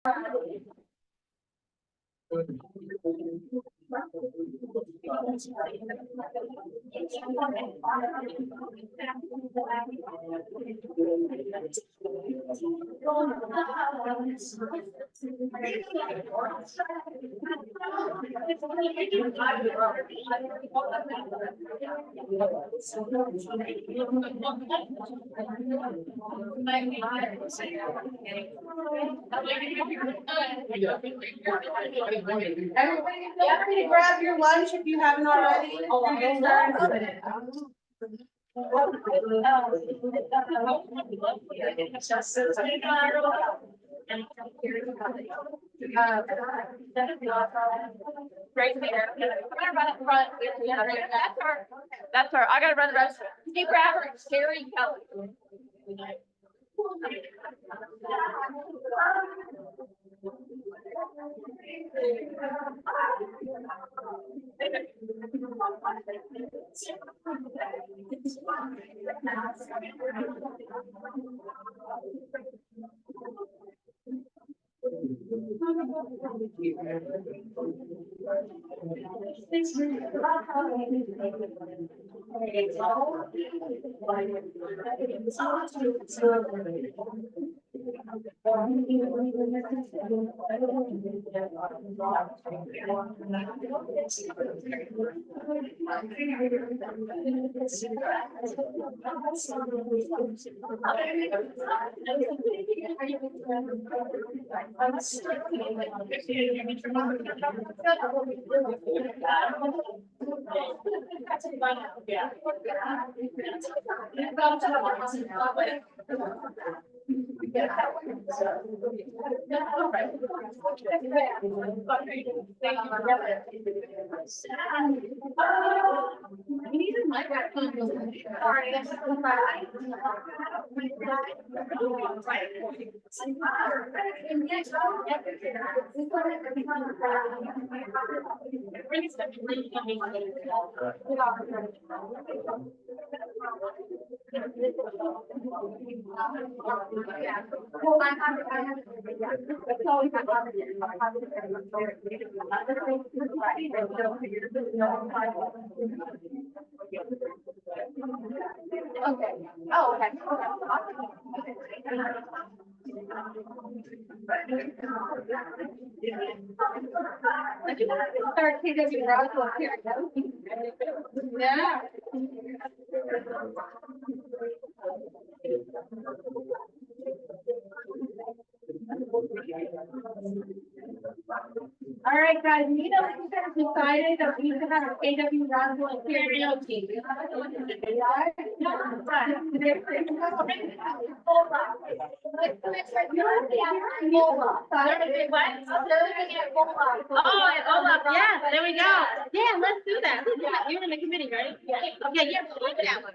Everybody grab your lunch if you haven't already. Right there. I'm gonna run up front. That's her. I gotta run the rest. You grab her, Sherry Kelly. Okay. Oh, okay. Start KW Roswell here. Yeah. All right, guys, we know we have decided that we need to have a KW Roswell karaoke. Oh, Olaf, yeah, there we go. Yeah, let's do that. You're in the committee, right? Okay, yeah, we'll do that one.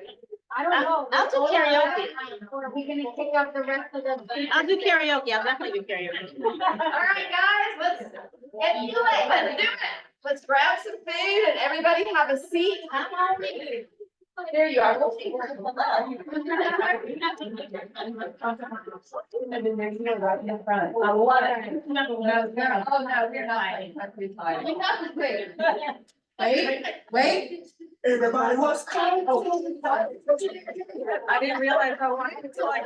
I don't know. I'll do karaoke. Or are we gonna kick out the rest of them? I'll do karaoke. I'll definitely do karaoke. All right, guys, let's get to it. Let's do it. Let's grab some food and everybody have a seat. There you are. We'll see. And then there's no right in front. I love it. Oh, no, we're not. We got the food. Wait. Everybody was cold. I didn't realize how long it's like.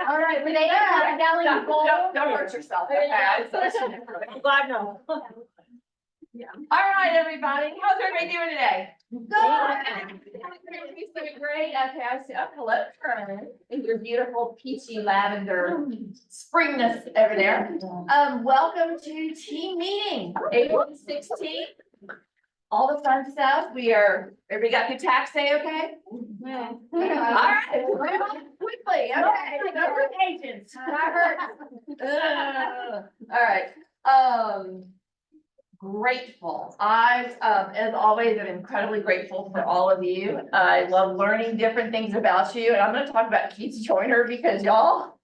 All right, Renee, have a gallon bowl. Don't hurt yourself. Okay. I'm glad no. All right, everybody. How's everybody doing today? Good. Everybody's doing great. Okay, I see. Oh, hello, Karen, in your beautiful peachy lavender springness over there. Welcome to team meeting, April 16th. All the fun stuff. Everybody got good tax day, okay? Yeah. All right, move on quickly. Okay, government agents. That hurts. All right. Grateful. I, as always, am incredibly grateful for all of you. I love learning different things about you, and I'm going to talk about Keith Joyner because y'all.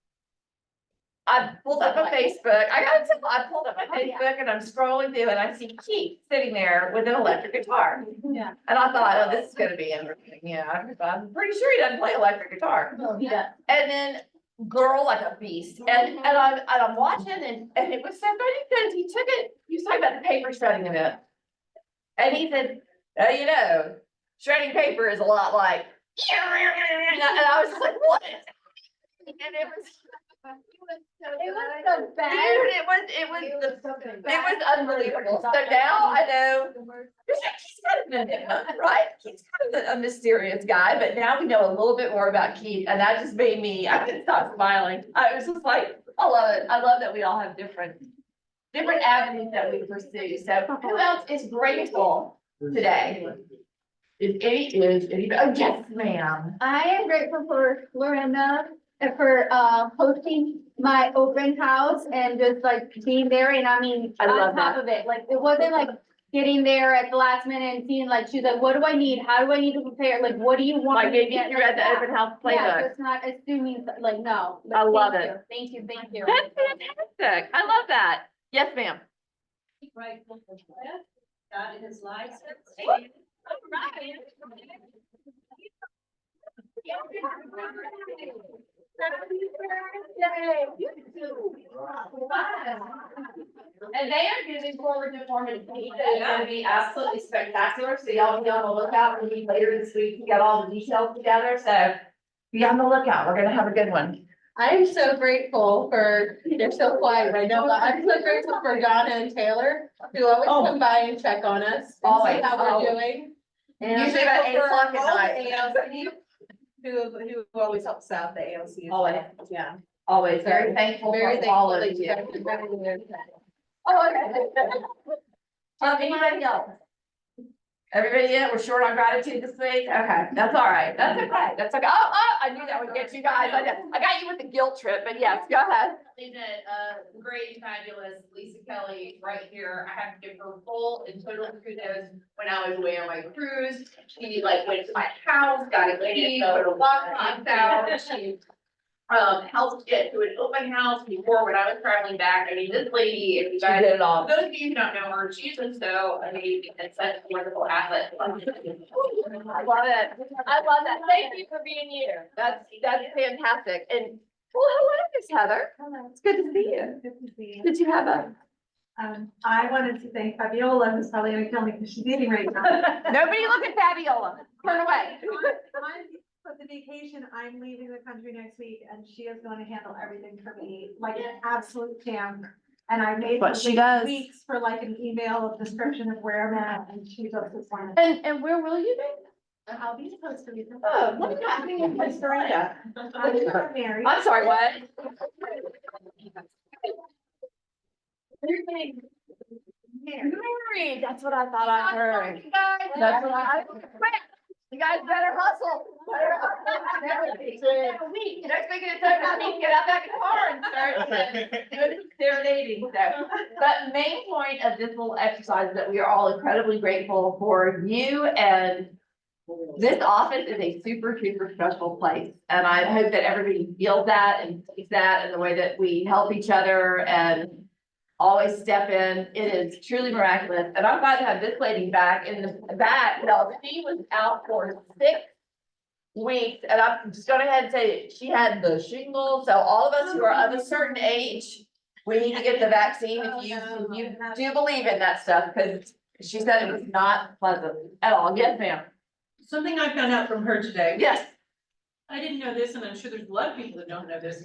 I pulled up my Facebook. I gotta tell, I pulled up my Facebook and I'm scrolling through and I see Keith sitting there with an electric guitar. Yeah. And I thought, oh, this is gonna be interesting. Yeah, I'm pretty sure he doesn't play electric guitar. Oh, yeah. And then girl like a beast. And I'm watching and it was so funny because he was talking about the paper shredding event. And he said, you know, shredding paper is a lot like, and I was just like, what? And it was the best. dude, it was unbelievable. So now I know, he's kind of enigma, right? He's kind of a mysterious guy, but now we know a little bit more about Keith, and that just made me, I couldn't stop smiling. I was just like, I love it. I love that we all have different avenues that we pursue. So who else is grateful today? Is any, oh, yes, ma'am. I am grateful for Lorena and for hosting my open house and just like being there. And I mean, I love on top of it, like, it wasn't like getting there at the last minute and seeing like, she's like, what do I need? How do I need to prepare? Like, what do you want? Like me to maybe get? you read the open house Yeah, playbook. just not assuming, like, no. But I love thank it. you, Thank you, thank you. That's fantastic. I love that. Yes, ma'am. Grateful for Cliff, got his license. And they are moving forward to form a team that is gonna be absolutely spectacular, so y'all be on the lookout for me later this week to get all the details together, so be on the lookout, we're gonna have a good one. I'm so grateful for, they're so quiet right now, but I'm so grateful for Donna and Taylor, who always come by and check on us. and see Always, How always. we're doing. And I'm Usually about 8 grateful for o'clock at all the night. ALC, who always helps out, the ALC. Always. Yeah. Always very thankful Very for all thankful of that you you. guys are better than this. Oh, okay. Anybody else? Everybody in? We're short on gratitude this week? Okay, that's all right. That's okay. That's okay. Oh, I knew that would get you guys. I got you with the guilt trip, but yes, go ahead. That, great, fabulous Lisa Kelly right here. I have to give her full and total kudos when I was away on my cruise. She like went to my house, got a key, put a lockbox out. She helped get to an open house before when I was traveling back. I mean, this lady, if you She guys, did it all. those of you who don't know her, she's just so amazing and such a wonderful asset. I love it. I love that. Thank you for being here. That's fantastic. And well, hello, Miss Heather. It's good to see you. Good to see you. Did you have a? I wanted to thank Fabiola, who's probably gonna kill me because she's eating right now. Nobody look at Fabiola. Turn away. For the vacation, I'm leaving the country next week and she is going to handle everything for me, like an absolute champ. And I made What she does. weeks for like an email of description of where I'm at and she just this one. And where will you be? I'll be supposed to be. Oh, what is happening in Costa Rica? I'm married. I'm sorry, what? Married, that's what I thought I heard. That's what I. You guys better hustle. Next week, it's time to get out that car and start doing serenading, so. But main point of this little exercise is that we are all incredibly grateful for you, and this office is a super special place. And I hope that everybody feels that and sees that in the way that we help each other and always step in. It is truly miraculous. And I'm glad to have this lady back in the back. No, she was out for 6 weeks, and I'm just going ahead and say she had the shingles. So all of us who are of a certain age, we need to get the vaccine if you do believe in that stuff, because she said it was not pleasant at all. Yes, ma'am. Something I found out from her today. Yes. I didn't know this, and I'm sure there's a lot of people that don't know this,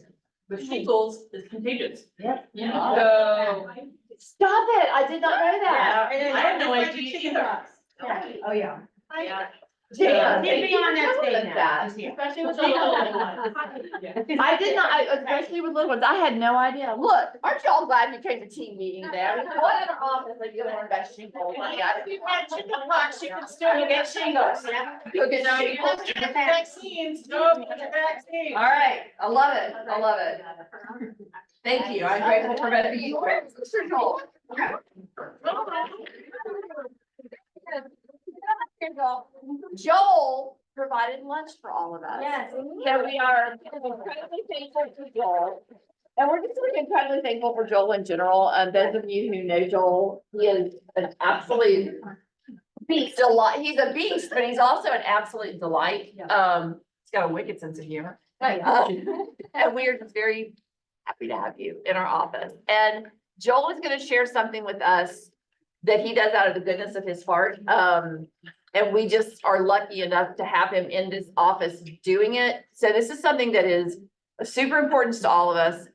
but shingles is contagious. Yep. Yeah. So, stop it. I did not know that. I had no idea either. Oh, yeah. Yeah. Damn. Get me on that stage now. That. Especially with the little ones. I did not, especially with little ones, I had no idea. Look, aren't y'all glad you came to team meeting there? I mean, what other office are you gonna learn about shingles? Like, I didn't You can still get shingles. You'll get No, you shingles. have to get vaccines. No, get the vaccine. All right, I love it, I love it. Thank you, I'm grateful for better you. Mr. Joel. Joel provided lunch for all of us. Yes. So we are incredibly thankful to Joel. And we're just really incredibly thankful for Joel in general. Those of you who know Joel, he is an absolute beast. Delight. He's a beast, but he's also an absolute delight. He's got a wicked sense of humor. And we are just very happy to have you in our office. And Joel is gonna share something with us that he does out of the goodness of his heart. And we just are lucky enough to have him in this office doing it. So this is something that is super important to all of us.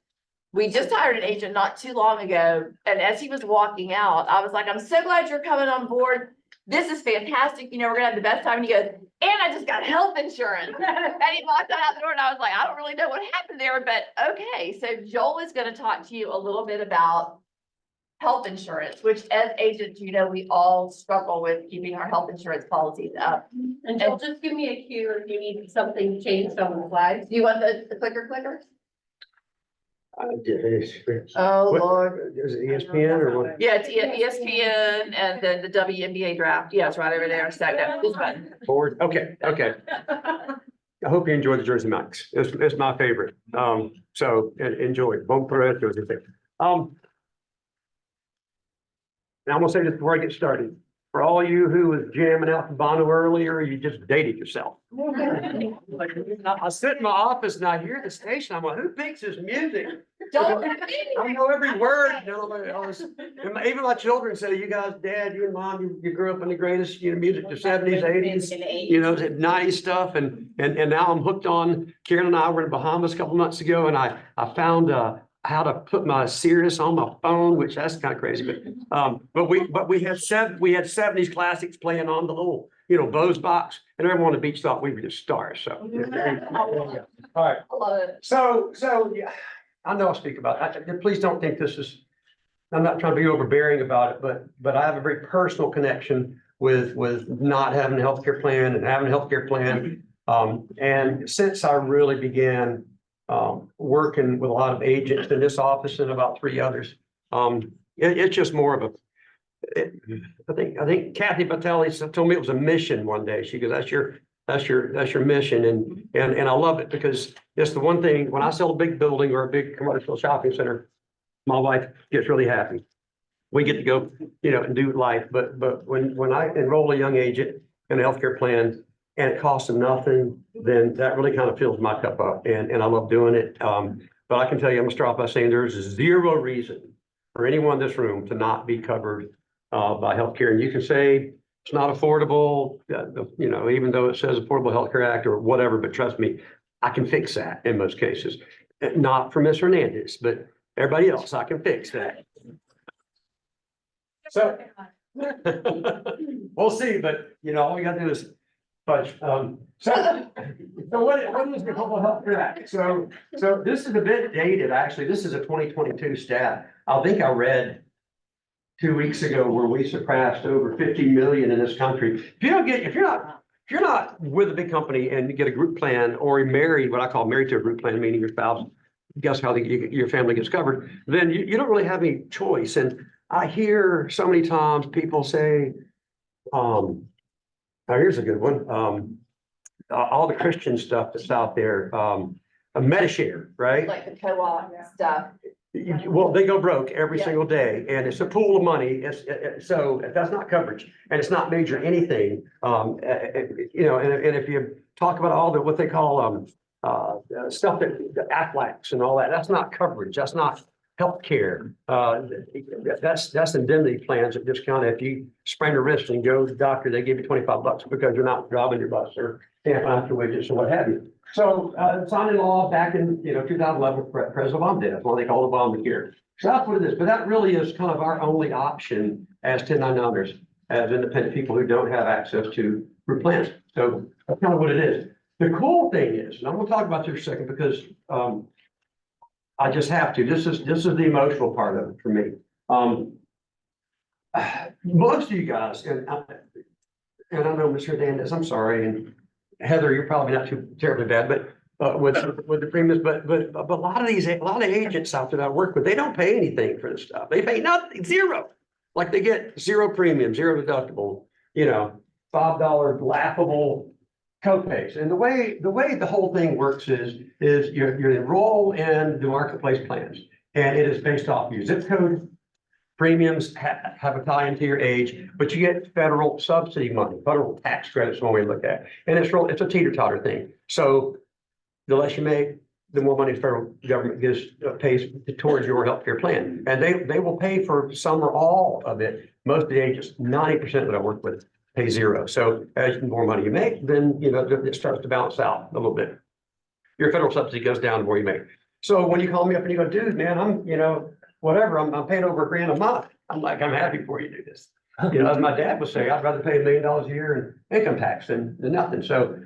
We just hired an agent not too long ago, and as he was walking out, I was like, I'm so glad you're coming on board. This is fantastic. You know, we're gonna have the best time. And he goes, and I just got health insurance. And he walked out the door and I was like, I don't really know what happened there, but okay. So Joel is gonna talk to you a little bit about health insurance, which as agents, you know, we all struggle with keeping our health insurance policies up. And Joel, just give me a cue if you need something changed on the slides. Do you want the clicker? Oh, Oh, Lord. Is it ESPN or what? Yeah, it's ESPN and then the WNBA draft. Yeah, it's right over there. Stacked up. This button. Forward, okay. I hope you enjoy the Jersey Mike's. It's my favorite. So enjoy. Bon pour Jersey. Now I'm gonna say this before I get started. For all you who was jamming out to Bono earlier, you just dated yourself. I sit in my office and I hear the station. I'm like, who picks this music? I know every word. You know, even my children say, you guys, dad, you and mom, you grew up in the greatest, music, the 70s, 80s, the 90s stuff. And now I'm hooked on. Karen and I were in the Bahamas a couple months ago, and I found how to put my Sirius on my phone, which that's kind of crazy, but we had 70s classics playing on the little, Bose box, and everyone on the beach thought we were just stars, so. All right, I love it. so, yeah, I know I'll speak about it. Please don't think this is, I'm not trying to be overbearing about it, but I have a very personal connection with not having a healthcare plan and having a healthcare plan. And since I really began working with a lot of agents in this office and about 3 others. It's just more of I think Kathy Batelli told me it was a mission one day. She goes, that's your mission. And I love it because it's the one thing when I sell a big building or a big commercial shopping center, my wife gets really happy. We get to go, and do life. But when I enroll a young agent in a healthcare plan, and it costs them nothing, then that really kind of fills my cup up, and I love doing it. But I can tell you, I'm gonna start off by saying there's 0 reason for anyone in this room to not be covered by healthcare. And you can say it's not affordable, even though it says Affordable Health Care Act or whatever, but trust me, I can fix that in most cases. Not for Ms. Hernandez, but everybody else, I can fix that. So we'll see, but all we gotta do is budge. So what is the Affordable Health Care Act? So this is a bit dated, actually. This is a 2022 stat. I think I read 2 weeks ago where we surpassed over 50 million in this country. If you're not with a big company and you get a group plan or you're married, what I call married to a group plan, meaning your spouse, guess how your family gets covered, then you don't really have any choice. And I hear so many times people say, now, here's a good one. All the Christian stuff that's out there, Medishare, right? Like the co-op stuff. Well, they go broke every single day, and it's a pool of money. So that's not coverage, and it's not major anything. And if you talk about all what they call stuff that Aflacs and all that, that's not coverage. That's not healthcare. That's indemnity plans that discount if you sprain a wrist and go to the doctor, they give you $25 because you're not driving your bus or stamping out your wages or what have you. So signed in law back in 2011, President Obama did. That's what they call Obamacare. So that's what it is. But that really is kind of our only option as 1099ers, as independent people who don't have access to group plans. So that's kind of what it is. The cool thing is, and I'm going to talk about this for a second because I just have to. This is the emotional part of it for me. Most of you guys, and I know Mr. Hernandez, I'm sorry, and Heather, you're probably not too terribly bad, but with the premiums, but a lot of agents out there that I work with, they don't pay anything for this stuff. They pay nothing, 0. Like they get 0 premium, 0 deductible, $5 laughable copays. And the way the whole thing works is you enroll in the marketplace plans, and it is based off your zip code. Premiums have a tie into your age, but you get federal subsidy money, federal tax credits, one way to look at it. And it's a teeter-totter thing. So the less you make, the more money the federal government gives, pays towards your healthcare plan. And they will pay for some or all of it. Most of the agents, 90% that I work with pay zero. So as the more money you make, then, it starts to balance out a little bit. Your federal subsidy goes down the more you make. So when you call me up and you go, dude, man, I'm I'm paying over $1,000 a month. I'm like, I'm happy for you to do this. As my dad would say, I'd rather pay $1 million a year in income tax than nothing. So,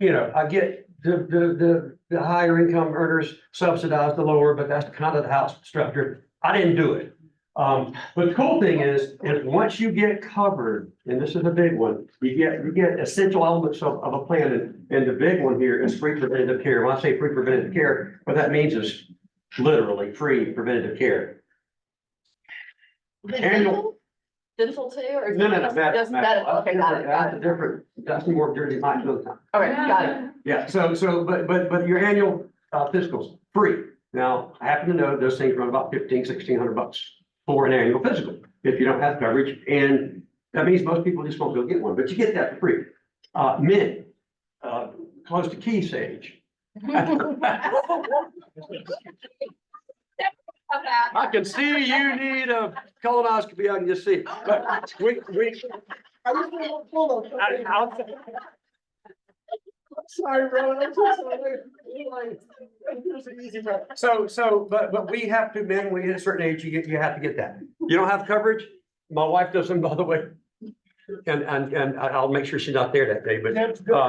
I get the higher income earners subsidize the lower, but that's kind of how it's structured. I didn't do it. But the cool thing is once you get covered, and this is a big one, you get essential elements of a plan. And the big one here is free preventative care. When I say free preventative care, what that means is literally free preventative care. Annual. Dental too, or? No, Just medical, okay, got it. That's a different, that's more dirty mind. Okay, got it. Yeah, but your annual physical's free. Now, I happen to know those things run about $1,500-$1,600 for an annual physical, if you don't have coverage, and that means most people just won't go get one, but you get that for free. Men, close to Keith's age. I can see you need a colonoscopy, I can just see, but we. Sorry, Rowan, I'm so sorry. So, but we have to, men, when you hit a certain age, you have to get that. You don't have coverage? My wife doesn't, by the way. And I'll make sure she's not there that day, but,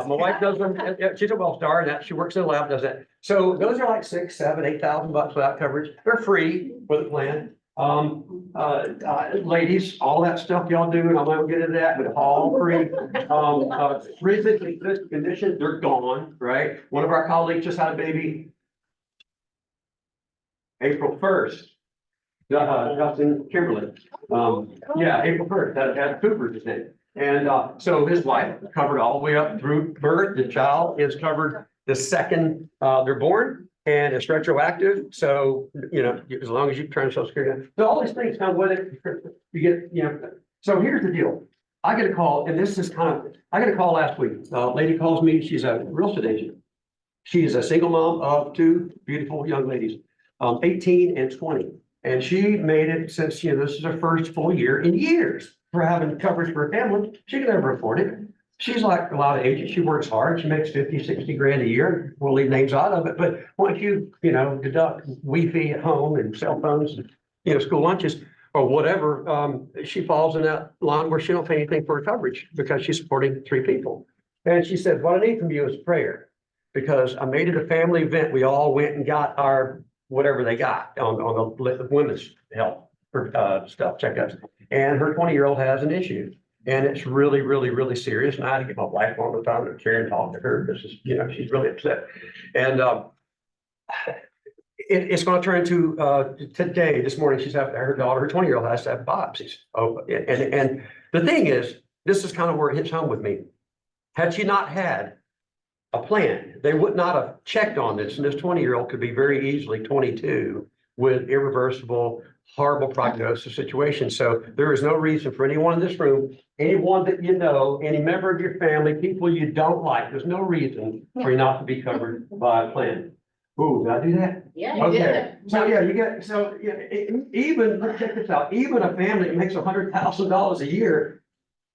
my wife does them, she's a Wellstar, and that, she works in the lab, does that. So those are like $6,000, $7,000, $8,000 without coverage. They're free for the plan. Ladies, all that stuff y'all do, and I won't get into that, but all free. Physically fit conditions, they're gone, right? One of our colleagues just had a baby April 1st. Justin Kimberly. Yeah, April 1st, that had Cooper's his name. And, so his wife covered all the way up through birth. The child is covered the second, they're born. And it's retroactive, so, as long as you turn Social Security, so all these things come with it, you get, so here's the deal. I get a call, and this is I got a call last week, a lady calls me, she's a real estate agent. She is a single mom of two beautiful young ladies, 18 and 20. And she made it since, this is her first full year in years for having coverage for a family, she could never afford it. She's like a lot of agents. She works hard. She makes 50, 60 grand a year. We'll leave names out of it. But once you, deduct Wi-Fi at home and cell phones and, school lunches or whatever, she falls in that line where she don't pay anything for her coverage because she's supporting 3 people. And she said, what I need from you is prayer because I made it a family event. We all went and got our, whatever they got on the women's health stuff, checkups. And her 20-year-old has an issue. And it's really, really, really serious. And I had to get my wife on the phone and Karen talk to her because, she's really upset. And it's going to turn into today, this morning, she's having her daughter, her 20-year-old has to have biopsies. Oh, and the thing is, this is kind of where it hits home with me. Had she not had a plan, they would not have checked on this. And this 20-year-old could be very easily 22 with irreversible, horrible prognosis situation. So there is no reason for anyone in this room, anyone that any member of your family, people you don't like, there's no reason for you not to be covered by a plan. Ooh, did I do that? Yeah, you Okay, did. so even, let's check this out, even a family that makes $100,000 a year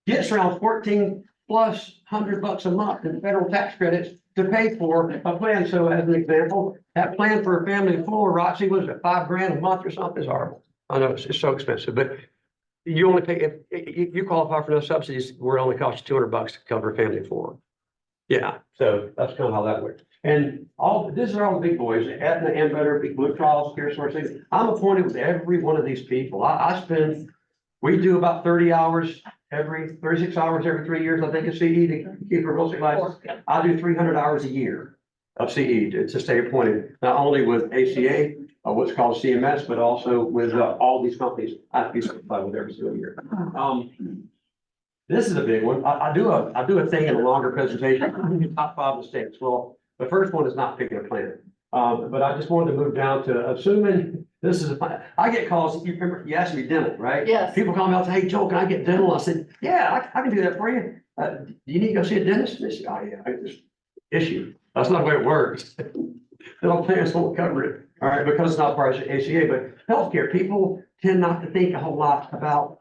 gets around 14 plus $100 a month in federal tax credits to pay for a plan. So as an example, that plan for a family of 4, Roxy, was it $5 grand a month or something? It's horrible. I know it's so expensive, but you only pay, if you qualify for those subsidies, we're only cost you $200 to cover a family of 4. Yeah, so that's kind of how that works. And these are all the big boys, Aetna, Ambetter, Big Blue Cross, CareSource. I'm appointed with every one of these people. We do about 30 hours 36 hours every 3 years, I think, of CE to keep a real estate license. I do 300 hours a year of CE to stay appointed, not only with ACA, what's called CMS, but also with all these companies. I have to be certified with every single year. This is a big one. I do a thing in a longer presentation, top 5 mistakes. Well, the first one is not picking a plan. But I just wanted to move down to assuming this is I get calls, you remember, you asked me dental, right? Yes. People call me out, hey, Joel, can I get dental? I said, yeah, I can do that for you. Do you need to go see a dentist? They said, oh, yeah, I just issue. That's not the way it works. Health plans won't cover it, all right, because it's not part of ACA, but healthcare, people tend not to think a whole lot about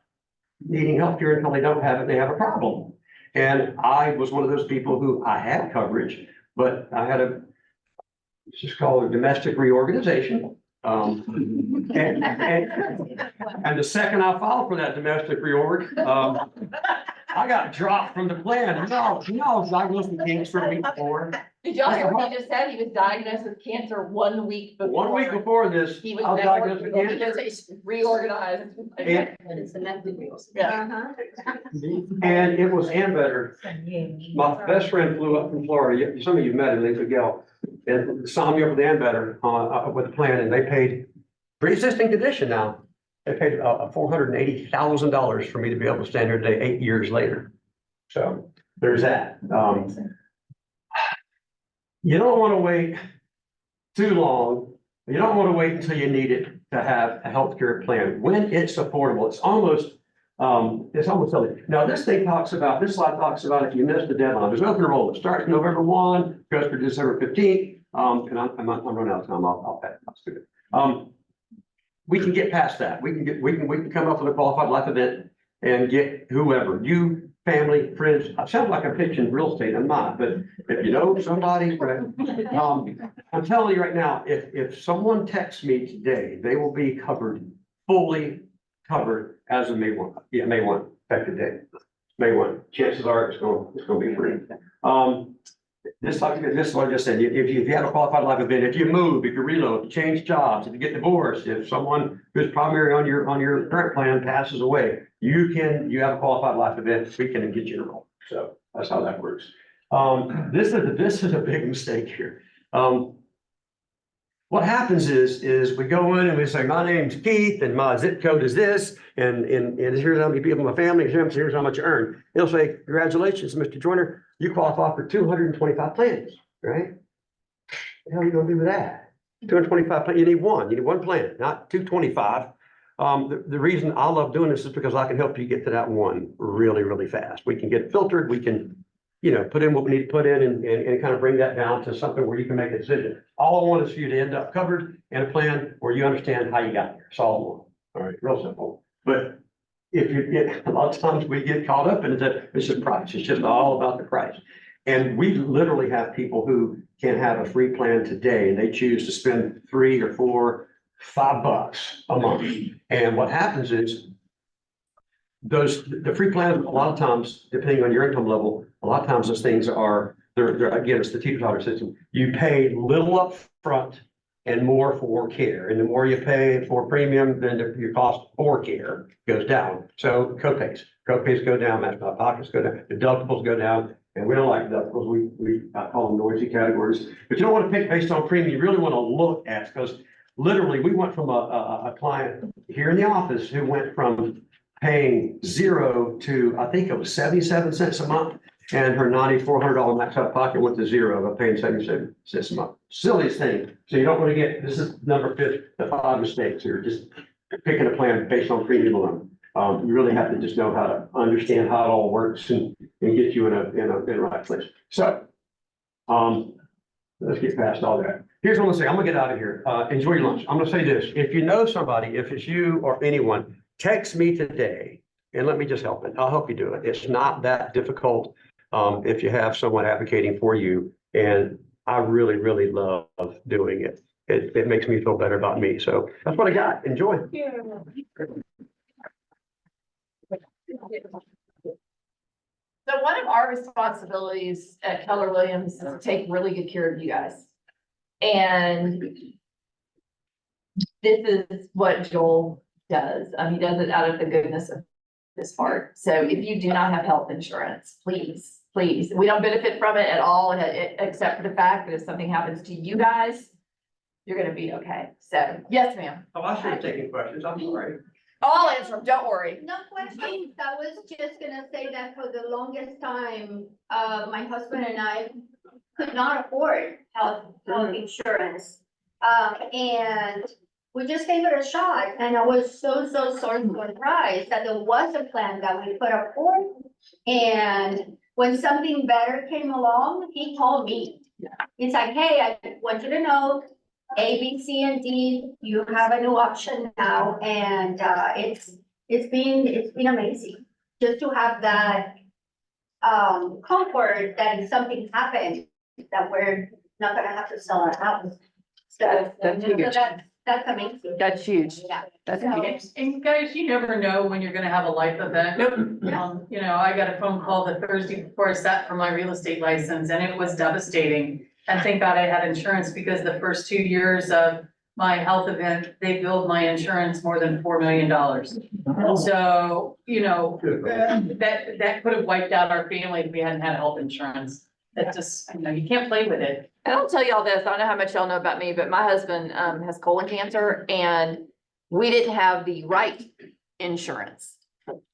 needing healthcare until they don't have it, they have a problem. And I was one of those people who I had coverage, but I had it's just called a domestic reorganization. And the second I filed for that domestic reorg, I got dropped from the plan. No, I wasn't cancer a week before. Did y'all hear what he just said? He was diagnosed with cancer 1 week before. 1 week before this, He I was was now diagnosed with cancer. reorganized. And, It's the next video. Yeah. and it was Ambetter. My best friend flew up from Florida. Some of you met him, Lisa Gale, and signed me up with Ambetter with a plan, and they paid pre-existing condition now. They paid $480,000 for me to be able to stand here today, 8 years later. So there's that. You don't want to wait too long. You don't want to wait until you need it to have a healthcare plan. When it's affordable, it's almost silly. Now, this slide talks about if you miss the deadline, there's open enrollment, starts November 1, goes through December 15th. And I'm running out of time. I'll pass. I'll skip it. We can get past that. We can come up with a qualified life event and get whoever, you, family, friends. I sound like I'm pitching real estate. I'm not, but if you know somebody, I'm telling you right now, if someone texts me today, they will be covered, fully covered as of May 1. Yeah, May 1, effective date. May 1. Chances are it's going to be free. This is what I just said. If you have a qualified life event, if you move, if you reload, if you change jobs, if you get divorced, if someone who's primary on your current plan passes away, you have a qualified life event, we can get you enrolled. So that's how that works. This is a big mistake here. What happens is we go in and we say, my name's Keith and my zip code is this, and here's how many people in my family, here's how much you earn. It'll say, congratulations, Mr. Joyner, you qualify for 225 plans, right? What the hell are you gonna do with that? 225 plans, you need one plan, not 225. The reason I love doing this is because I can help you get to that one really, really fast. We can get it filtered, we can, put in what we need to put in and kind of bring that down to something where you can make a decision. All I want is for you to end up covered in a plan where you understand how you got there. It's all I want. All right, real simple. But if you get, a lot of times we get caught up in it's just price. It's just all about the price. And we literally have people who can have a free plan today and they choose to spend $3 or $4, $5 a month. And what happens is the free plans, a lot of times, depending on your income level, a lot of times those things are, they're again, it's the teeter-totter system. You pay little up front and more for care. And the more you pay for premium, then your cost for care goes down. So copays go down, match out pockets go down, deductibles go down. And we don't like deductibles. I call them noisy categories. But you don't want to pick based on premium. You really want to look at, because literally we went from a client here in the office who went from paying 0 to, I think it was 77 cents a month. And her $9,400 max out of pocket went to 0 by paying 77 cents a month. Silliest thing. So you don't want to get, this is number 5, the 5 mistakes here, just picking a plan based on premium alone. You really have to just know how to understand how it all works and get you in a right place. So, let's get past all that. Here's what I'm gonna say. I'm gonna get out of here. Enjoy your lunch. I'm gonna say this. If you know somebody, if it's you or anyone, text me today and let me just help it. I'll help you do it. It's not that difficult. If you have someone advocating for you, and I really, really love doing it. It makes me feel better about me. So that's what I got. Enjoy. So one of our responsibilities at Keller Williams is to take really good care of you guys. And this is what Joel does. He does it out of the goodness of his heart. So if you do not have health insurance, please, we don't benefit from it at all, except for the fact that if something happens to you guys, you're gonna be okay. So, yes, ma'am. Oh, I should have taken questions. I'm sorry. I'll answer them, don't worry. No questions. I was just gonna say that for the longest time, my husband and I could not afford health insurance. And we just gave it a shot, and I was so surprised that there was a plan that we could afford. And when something better came along, he called me. It's like, hey, I want you to know, A, B, C, and D, you have a new option now, and, it's been amazing. Just to have that, comfort that if something happens, that we're not gonna have to sell our house. So, That's so huge. that's amazing. That's huge. Yeah. That's So- huge. And guys, you never know when you're gonna have a life event. You know, I got a phone call the Thursday before I sat for my real estate license and it was devastating. And thank God I had insurance because the first 2 years of my health event, they billed my insurance more than $4 million. So, you know, that could have wiped out our family if we hadn't had health insurance. That just, you know, you can't play with it. And I'll tell y'all this, I don't know how much y'all know about me, but my husband has colon cancer and we didn't have the right insurance.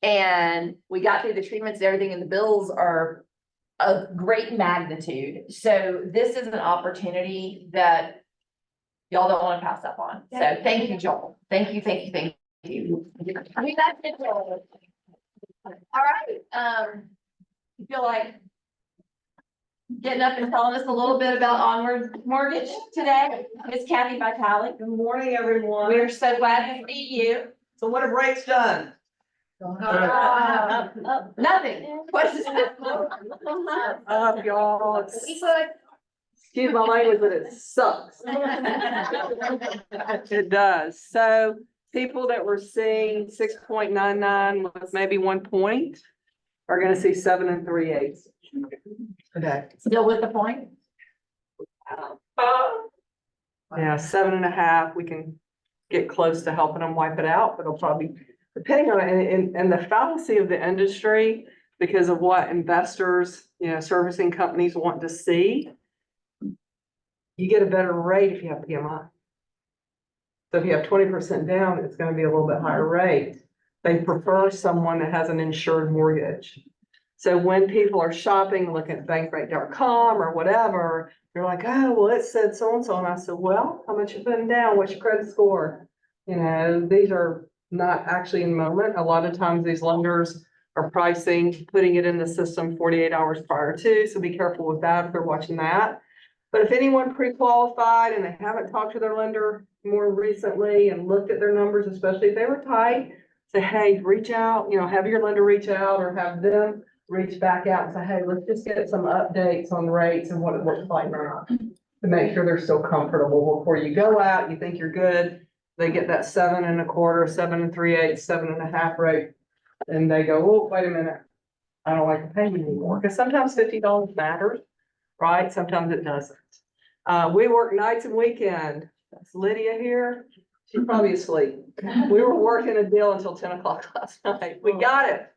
And we got through the treatments and everything, and the bills are of great magnitude. So this is an opportunity that y'all don't want to pass up on. So thank you, Joel. Thank you, thank you, thank you. I mean, that's it. Joel. All right, you feel like getting up and telling us a little bit about Onward Mortgage today? Miss Kathy Vitale. Good morning, everyone. We're so glad to see you. So what have rates done? Nothing. What's Y'all, it's- We could, excuse my language, but it sucks. It does. So people that were seeing 6.99 with maybe 1 point are gonna see 7 3/8 today. Still with the point? Yeah, 7.5, we can get close to helping them wipe it out, but it'll probably, depending on, and the fallacy of the industry, because of what investors, you know, servicing companies want to see, you get a better rate if you have PMI. So if you have 20% down, it's gonna be a little bit higher rate. They prefer someone that has an insured mortgage. So when people are shopping, looking at bankrate.com or whatever, they're like, oh, well, it said so-and-so. And I said, well, how much you putting down? What's your credit score? You know, these are not actually in the moment. A lot of times these lenders are pricing, putting it in the system 48 hours prior to, so be careful with that if they're watching that. But if anyone pre-qualified and they haven't talked to their lender more recently and looked at their numbers, especially if they were tight, say, hey, reach out, you know, have your lender reach out or have them reach back out and say, hey, let's just get some updates on rates and what it looks like now to make sure they're still comfortable before you go out, you think you're good. They get that 7 1/4, 7 3/8, 7.5 rate. And they go, oh, wait a minute. I don't like the payment anymore. Because sometimes $50 matters, right? Sometimes it doesn't. We work nights and weekend. That's Lydia here. She's probably asleep. We were working a deal until 10 o'clock last night. We got it.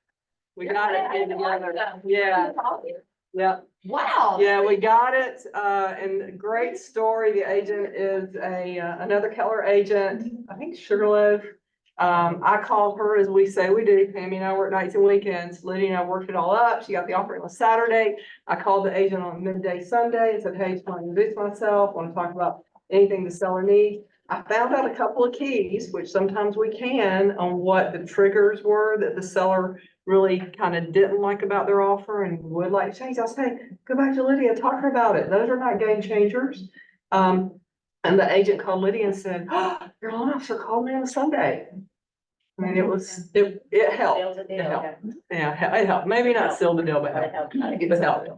We got it together. Yeah, yeah. Wow. Yeah, we got it, and great story. The agent is another Keller agent, I think Sugarloaf. I called her, as we say we do, Tammy and I work nights and weekends. Lydia and I worked it all up. She got the offering on Saturday. I called the agent on midday Sunday and said, hey, just want to introduce myself, want to talk about anything the seller needs. I found out a couple of keys, which sometimes we can, on what the triggers were that the seller really kind of didn't like about their offer and would like to change. I'll say, go back to Lydia, talk to her about it. Those are not game changers. And the agent called Lydia and said, oh, your loan officer called me on Sunday. I mean, it helped. It helped. Yeah, it helped. Maybe not seal the deal, but helped. It helped.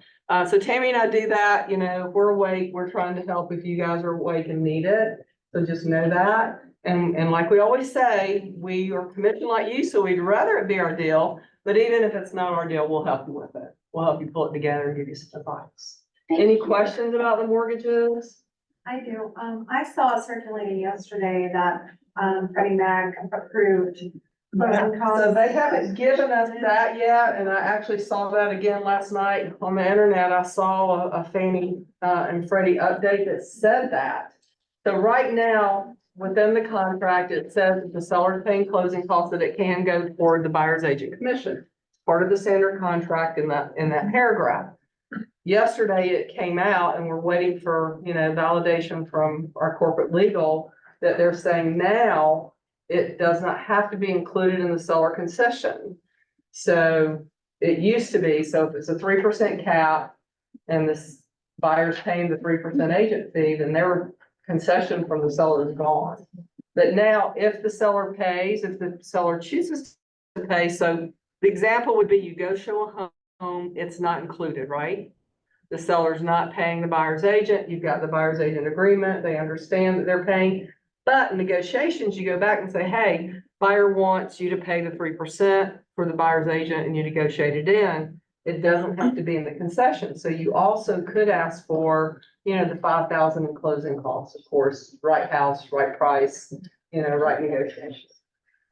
So Tammy and I do that, you know, if we're awake, we're trying to help if you guys are awake and need it. So just know that. And like we always say, we are commissioned like you, so we'd rather it be our deal. But even if it's not our deal, we'll help you with it. We'll help you pull it together and give you some advice. Any questions about the mortgages? I do. I saw circulating yesterday that, Freddie Mac approved. closing costs. So they haven't given us that yet, and I actually saw that again last night on the internet. I saw a Fannie and Freddie update that said that. So right now, within the contract, it says that the seller's paying closing costs, that it can go toward the buyer's agent commission. Part of the standard contract in that paragraph. Yesterday, it came out and we're waiting for, you know, validation from our corporate legal that they're saying now it does not have to be included in the seller concession. So it used to be, so if it's a 3% cap and this buyer's paying the 3% agent fee, then their concession from the seller is gone. But now, if the seller pays, if the seller chooses to pay, so the example would be you go show a home, it's not included, right? The seller's not paying the buyer's agent, you've got the buyer's agent agreement, they understand that they're paying. But in negotiations, you go back and say, hey, buyer wants you to pay the 3% for the buyer's agent and you negotiate it in. It doesn't have to be in the concession. So you also could ask for, the 5,000 in closing costs, of course, right house, right price, right negotiations.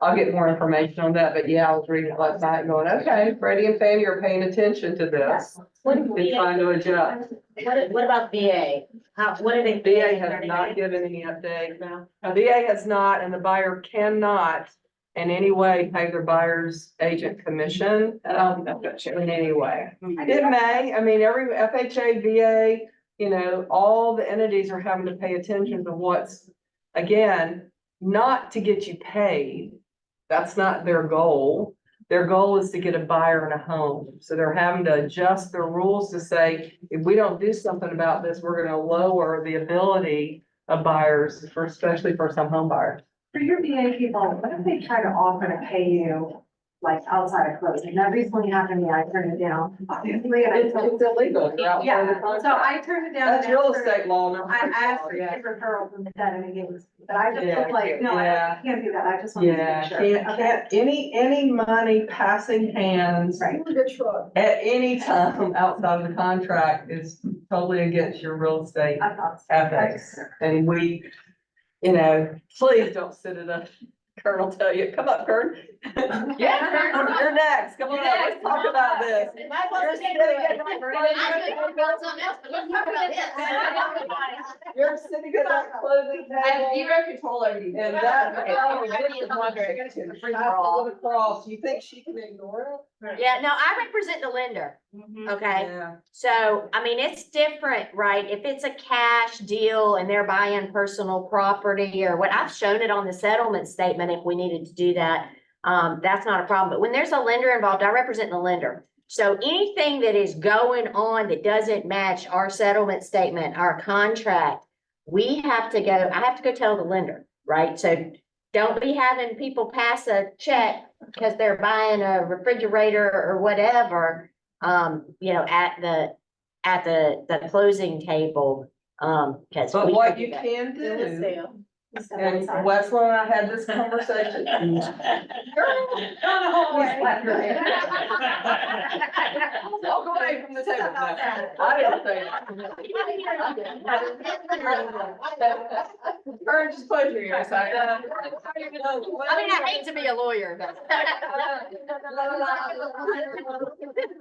I'll get more information on that, but yeah, I was reading it last night going, okay, Freddie and Fannie are paying attention to this. And trying to adjust. What about VA? What are they? VA has not given any update. VA has not, and the buyer cannot in any way pay their buyer's agent commission, in any way. It may, every FHA, VA, all the entities are having to pay attention to what's, again, not to get you paid. That's not their goal. Their goal is to get a buyer in a home. So they're having to adjust their rules to say, if we don't do something about this, we're gonna lower the ability of buyers, especially first-time home buyers. For your VA people, what if they try to offer to pay you like outside of closing? That recently happened to me, I turned it down. Obviously, and I It's told- illegal. You're outside the Yeah, contract. so I turned it down. That's and real asked for- estate law. Number I six asked law, for yeah. a referral from the debt and it gave, but I just Yeah, was like, no, yeah. I can't do that, I just want to Yeah, make sure. can't, any money passing hands Right. at any time outside of the contract is totally against your real estate I thought so. ethics. And we, please don't sit at a Colonel tell you, come up, Kurt. Yeah, Kurt, you're next. Come on up. Let's talk about this. You're sitting at that closing table. Zero control over these. And that. Across, you think she can ignore Yeah, no, I represent the lender, it? okay? Yeah. So, it's different, right? If it's a cash deal and they're buying personal property or what, I've shown it on the settlement statement if we needed to do that. That's not a problem. But when there's a lender involved, I represent the lender. So anything that is going on that doesn't match our settlement statement, our contract, I have to go tell the lender, right? So don't be having people pass a check because they're buying a refrigerator or whatever, at the closing table, because. But what you can do, and Westland and I had this conversation. Walk away from the table now. I didn't say that. Or just close your ears. I hate to be a lawyer, but.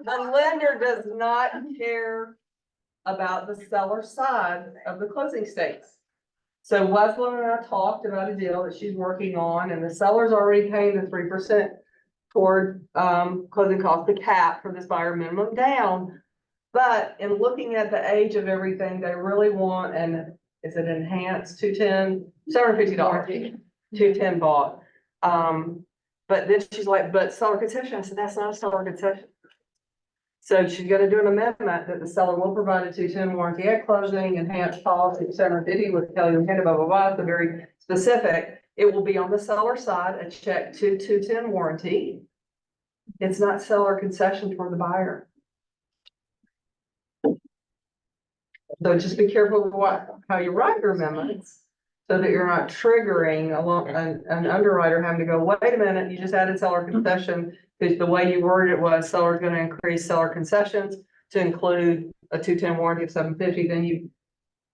The lender does not care about the seller side of the closing states. So Wesleyan and I talked about a deal that she's working on, and the seller's already paying the 3% toward closing costs, the cap for this buyer minimum down. But in looking at the age of everything, they really want is it enhanced $210, $750, 210 bought. But then she's like, but seller concession. I said, that's not a seller concession. So she's gonna do an amendment that the seller will provide a 210 warranty at closing, enhanced policy 750 with Kelly and Hannah, blah, blah, blah. It's very specific. It will be on the seller side, a check to 210 warranty. It's not seller concession for the buyer. So just be careful with how you write your amendments, so that you're not triggering an underwriter having to go, wait a minute, you just added seller concession. Because the way you worded it was seller's gonna increase seller concessions to include a 210 warranty of 750, then you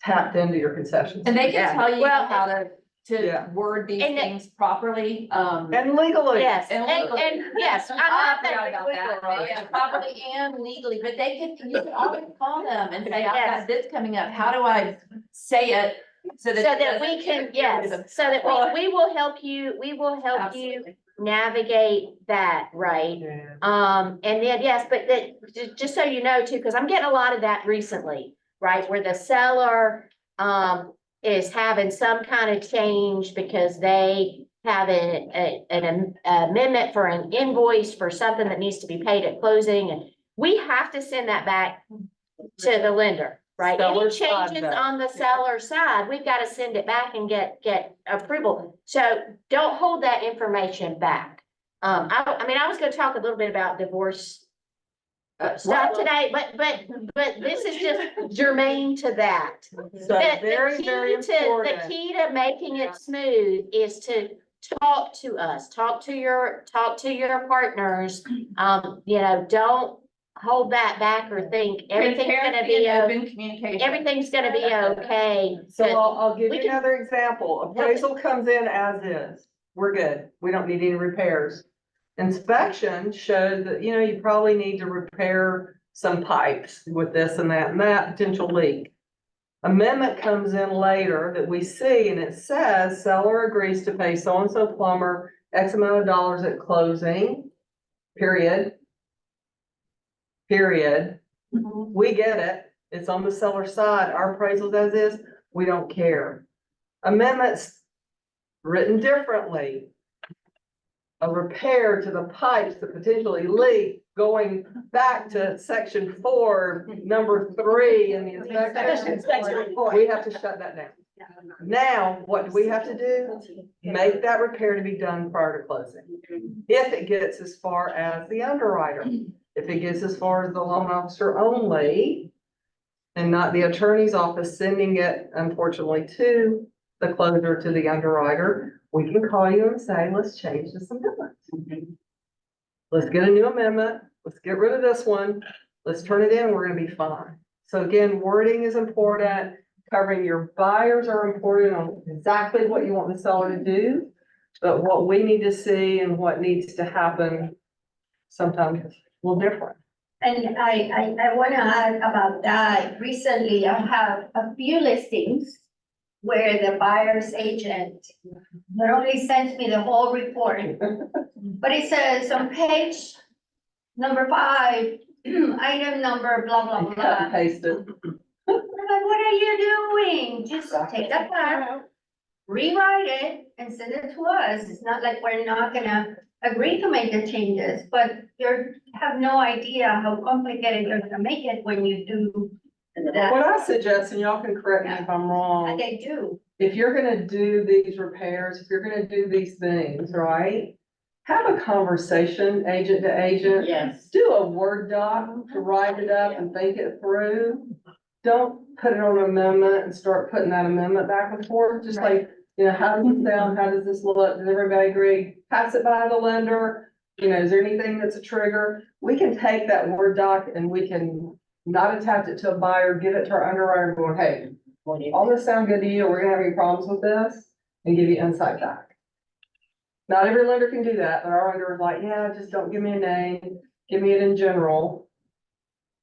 tapped into your concessions. And they can tell you Well, how to Yeah. word these And the- things properly, And legally. Yes, And and legally. yes, I I forgot about that, yeah, properly and legally, but you can always call them and say, I've Yes. got this coming up, how do I say it? So that. So it that we doesn't can, confuse them? yes, so that we will help you, Absolutely. navigate that, right? Yeah. And then, yes, but just so you know too, because I'm getting a lot of that recently, right? Where the seller, is having some kind of change because they have an amendment for an invoice for something that needs to be paid at closing, and we have to send that back to the lender, right? Any Seller side changes vote. on the seller side, we've got to send it back and get approval. So don't hold that information back. I mean, I was gonna talk a little bit about divorce stuff today, but this is just germane to that. So The very, very key to, the important. key to making it smooth is to talk to us, talk to your partners. You know, don't hold that back or think everything's gonna be, Open communication. everything's gonna be okay. So I'll give we you can- another example. Appraisal comes in as is. We're good. We don't need any repairs. Inspection shows that, you know, you probably need to repair some pipes with this and that potential leak. Amendment comes in later that we see and it says seller agrees to pay so-and-so plumber X amount of dollars at closing, period. Period. We get it. It's on the seller side. Our appraisals as is, we don't care. Amendments written differently. A repair to the pipes that potentially leak, going back to section 4, number 3 in the inspection. We have to shut that down. Now, what do we have to do? Make that repair to be done prior to closing. If it gets as far as the underwriter, if it gets as far as the loan officer only, and not the attorney's office sending it, unfortunately, to the closer, to the underwriter, we can call you and say, let's change this amendment. Let's get a new amendment. Let's get rid of this one. Let's turn it in. We're gonna be fine. So again, wording is important. Covering your buyers are important on exactly what you want the seller to do. But what we need to see and what needs to happen sometimes is a little different. And I wanna add about that. Recently, I have a few listings where the buyer's agent not only sends me the whole report, but it says on page number 5, item number blah, blah, And cut and blah. paste it. I'm like, what are you doing? Just take that back, rewrite it and send it to us. It's not like we're not gonna agree to make the changes, but you have no idea how complicated you're gonna make it when you do that. What I suggest, and y'all can correct me if I'm wrong, They do. if you're gonna do these repairs, if you're gonna do these things, right? Have a conversation, agent to agent. Yes. Do a Word doc to write it up and think it through. Don't put it on an amendment and start putting that amendment back and forth, just like, you know, how does it sound, how does this look, does everybody agree? Pass it by the lender, you know, is there anything that's a trigger? We can take that Word doc and we can not attach it to a buyer, give it to our underwriter, going, hey, all this sound good to you, we're gonna have any problems with this, and give you insight back. Not every lender can do that, but our lender is like, yeah, just don't give me a name, give me it in general.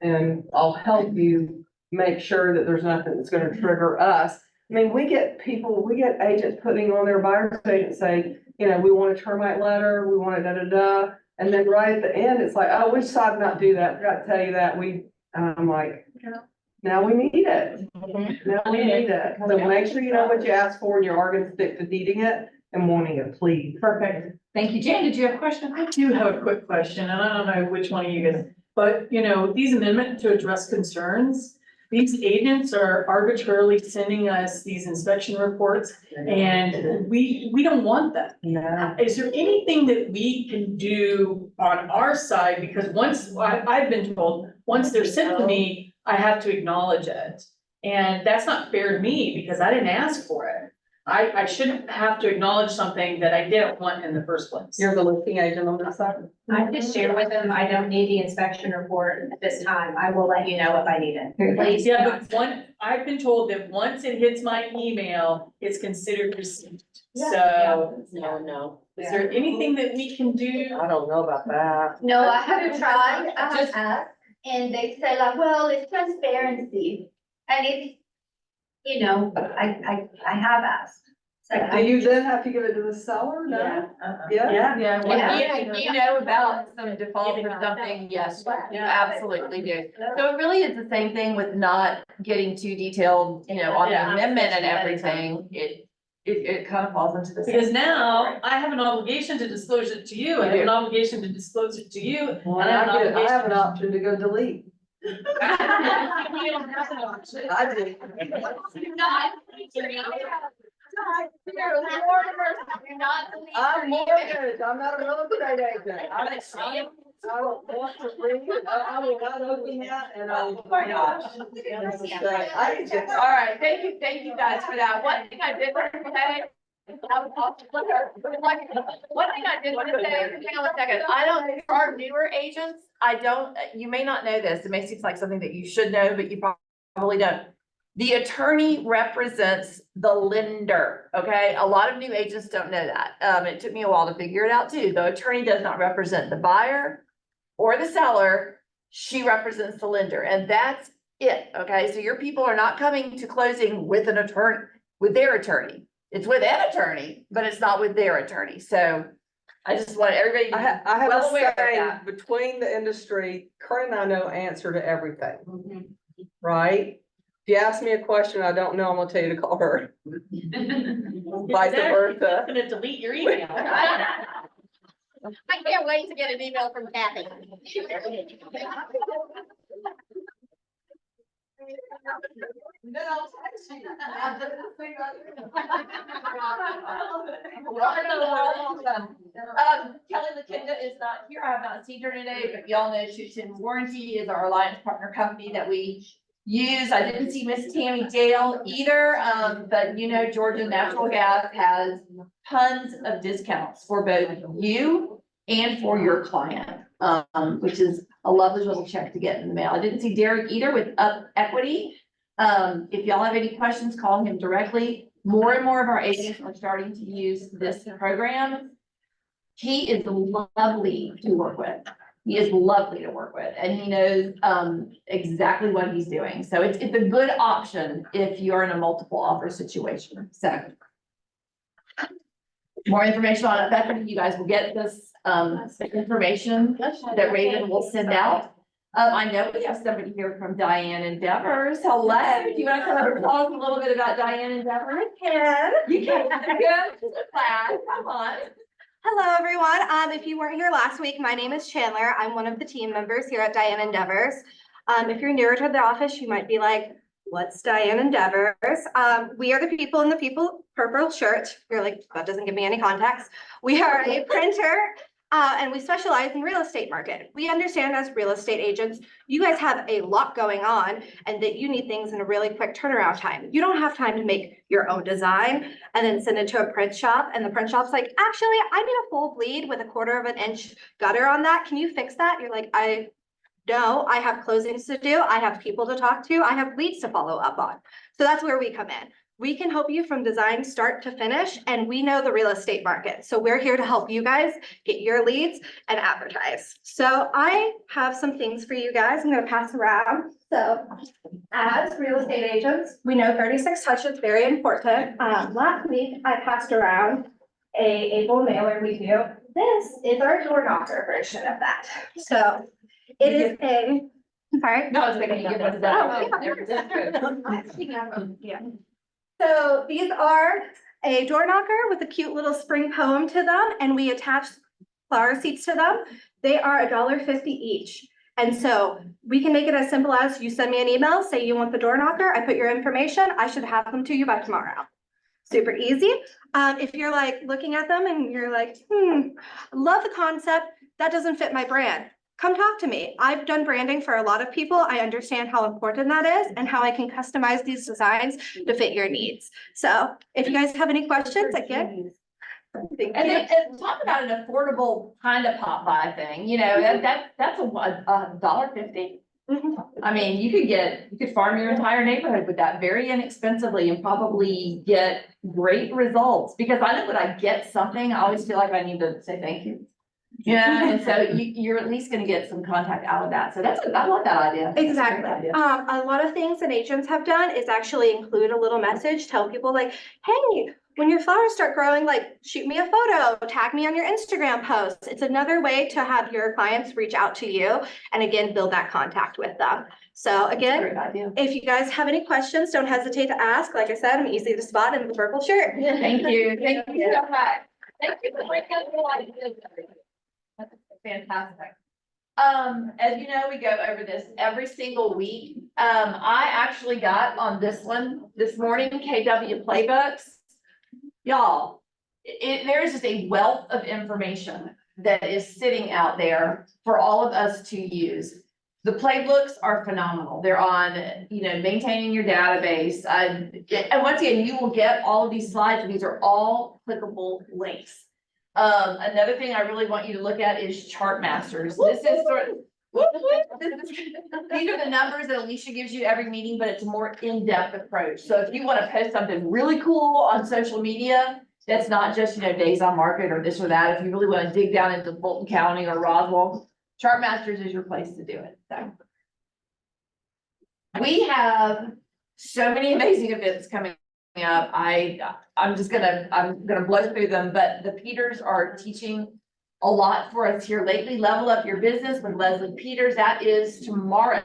And I'll help you make sure that there's nothing that's gonna trigger us. I mean, we get agents putting on their buyer's agent say, you know, we want a termite letter, we want a da-da-da. And then right at the end, it's like, oh, we decided not to do that, forgot to tell you that, I'm like, now we need it. Now we need it. So make sure you know what you asked for and you are gonna stick to needing it and wanting it, please. Perfect. Thank you. Jan, did you have a question? I do have a quick question, and I don't know which one of you guys, but you know, these amendments to address concerns, these agents are arbitrarily sending us these inspection reports, and we don't want that. No. Is there anything that we can do on our side? Because I've been told, once they're sent to me, I have to acknowledge it. And that's not fair to me because I didn't ask for it. I shouldn't have to acknowledge something that I didn't want in the first place. You're the listing agent on this side? I just share with them, I don't need the inspection report at this time. I will let you know if I need it. Please. Yeah, but I've been told that once it hits my email, it's considered received. So, No. is there anything that we can do? I don't know about that. No, I haven't tried, I have asked, and they say like, well, it's transparency. And it's, you know, I have asked. So Do you then have to give it to the seller? No? Yeah? Yeah, if you know about some default or something, yes, you absolutely do. So it really is the same thing with not getting too detailed, you know, on the amendment and everything. It kind of falls into the same. Because now I have an obligation to disclose it to you, I have an obligation to disclose it to you. Well, And I have an I have an obligation. option to go delete. I do. I'm mortgage, I'm not a real estate agent. I don't want to read, I will not open that and I will. Oh my gosh. All right, thank you guys for that. One thing I did want to say. One thing I did want to say, hang on 1 second, I don't, for our newer agents, I don't, you may not know this, it may seem like something that you should know, but you probably don't. The attorney represents the lender, okay? A lot of new agents don't know that. It took me a while to figure it out too. The attorney does not represent the buyer or the seller. She represents the lender, and that's it, okay? So your people are not coming to closing with an attorney, with their attorney. It's with an attorney, but it's not with their attorney. So I just want everybody to be I have well a aware of saying, that. between the industry, Kurt and I know answer to everything, right? If you ask me a question I don't know, I'm gonna tell you to call her. Vice versa. Gonna delete your email. I can't wait to get an email from Kathy. Kelly LaKinda is not here. I have not seen her today, but y'all know Shoot Warranty is our alliance partner company that we use. I didn't see Miss Tammy Dale either, but you know, Georgia Natural Gas has tons of discounts for both you and for your client, which is a lovely little check to get in the mail. I didn't see Derek either with Up Equity. If y'all have any questions, call him directly. More and more of our agents are starting to use this program. He is lovely to work with. He is lovely to work with, and he knows exactly what he's doing. So it's a good option if you're in a multiple offer situation. So more information on that, you guys will get this information that Raven will send out. I know we have somebody here from Diane Endeavors. Hello, do you want to come over and talk a little bit about Diane Endeavors? You can, go to the class, come on. Hello, everyone. If you weren't here last week, my name is Chandler. I'm one of the team members here at Diane Endeavors. If you're newer to the office, you might be like, what's Diane Endeavors? We are the people in the purple shirt. You're like, that doesn't give me any context. We are a printer, and we specialize in real estate market. We understand as real estate agents, you guys have a lot going on and that you need things in a really quick turnaround time. You don't have time to make your own design and then send it to a print shop. And the print shop's like, actually, I need a full bleed with a 1/4 inch gutter on that. Can you fix that? You're like, no, I have closings to do. I have people to talk to. I have leads to follow up on. So that's where we come in. We can help you from design start to finish, and we know the real estate market. So we're here to help you guys get your leads and advertise. So I have some things for you guys I'm gonna pass around. So as real estate agents, we know 36 touch is very important. Last week I passed around a April mailer we do. This is our door knocker version of that. So it is sorry. No, I was thinking you give us Oh, yeah. So these are a door knocker with a cute little spring poem to them, and we attach flower seats to them. They are $1.50 each. And so we can make it as simple as you send me an email, say you want the door knocker, I put your information, I should have them to you by tomorrow. Super easy. If you're like looking at them and you're like, love the concept, that doesn't fit my brand. Come talk to me. I've done branding for a lot of people. I understand how important that is and how I can customize these designs to fit your needs. So if you guys have any questions, again. And talk about an affordable kind of pop by thing, you know, that's a $1.50. I mean, you could farm your entire neighborhood with that very inexpensively and probably get great results. Because I know when I get something, I always feel like I need to say thank you. Yeah, and so you're at least gonna get some contact out of that. So I love that idea. Exactly. A lot of things that agents have done is actually include a little message, tell people like, hey, when your flowers start growing, like shoot me a photo, tag me on your Instagram posts. It's another way to have your clients reach out to you and again, build that contact with them. So again, if you guys have any questions, don't hesitate to ask. Like I said, I'm easy to spot in the purple shirt. Thank you. Thank you so much. Thank you for bringing us the ideas. That's fantastic. As you know, we go over this every single week. I actually got on this one this morning, KW Playbooks. Y'all, there is just a wealth of information that is sitting out there for all of us to use. The playbooks are phenomenal. They're on, maintaining your database. And once again, you will get all of these slides, and these are all clickable links. Another thing I really want you to look at is Chart Masters. This is sort of, these are the numbers that Alicia gives you every meeting, but it's a more in-depth approach. So if you want to post something really cool on social media, that's not just, days on market or this or that. If you really want to dig down into Fulton County or Roswell, Chart Masters is your place to do it. So we have so many amazing events coming up. I'm gonna blow through them, but the Peters are teaching a lot for us here lately. Level Up Your Business with Leslie Peters. That is tomorrow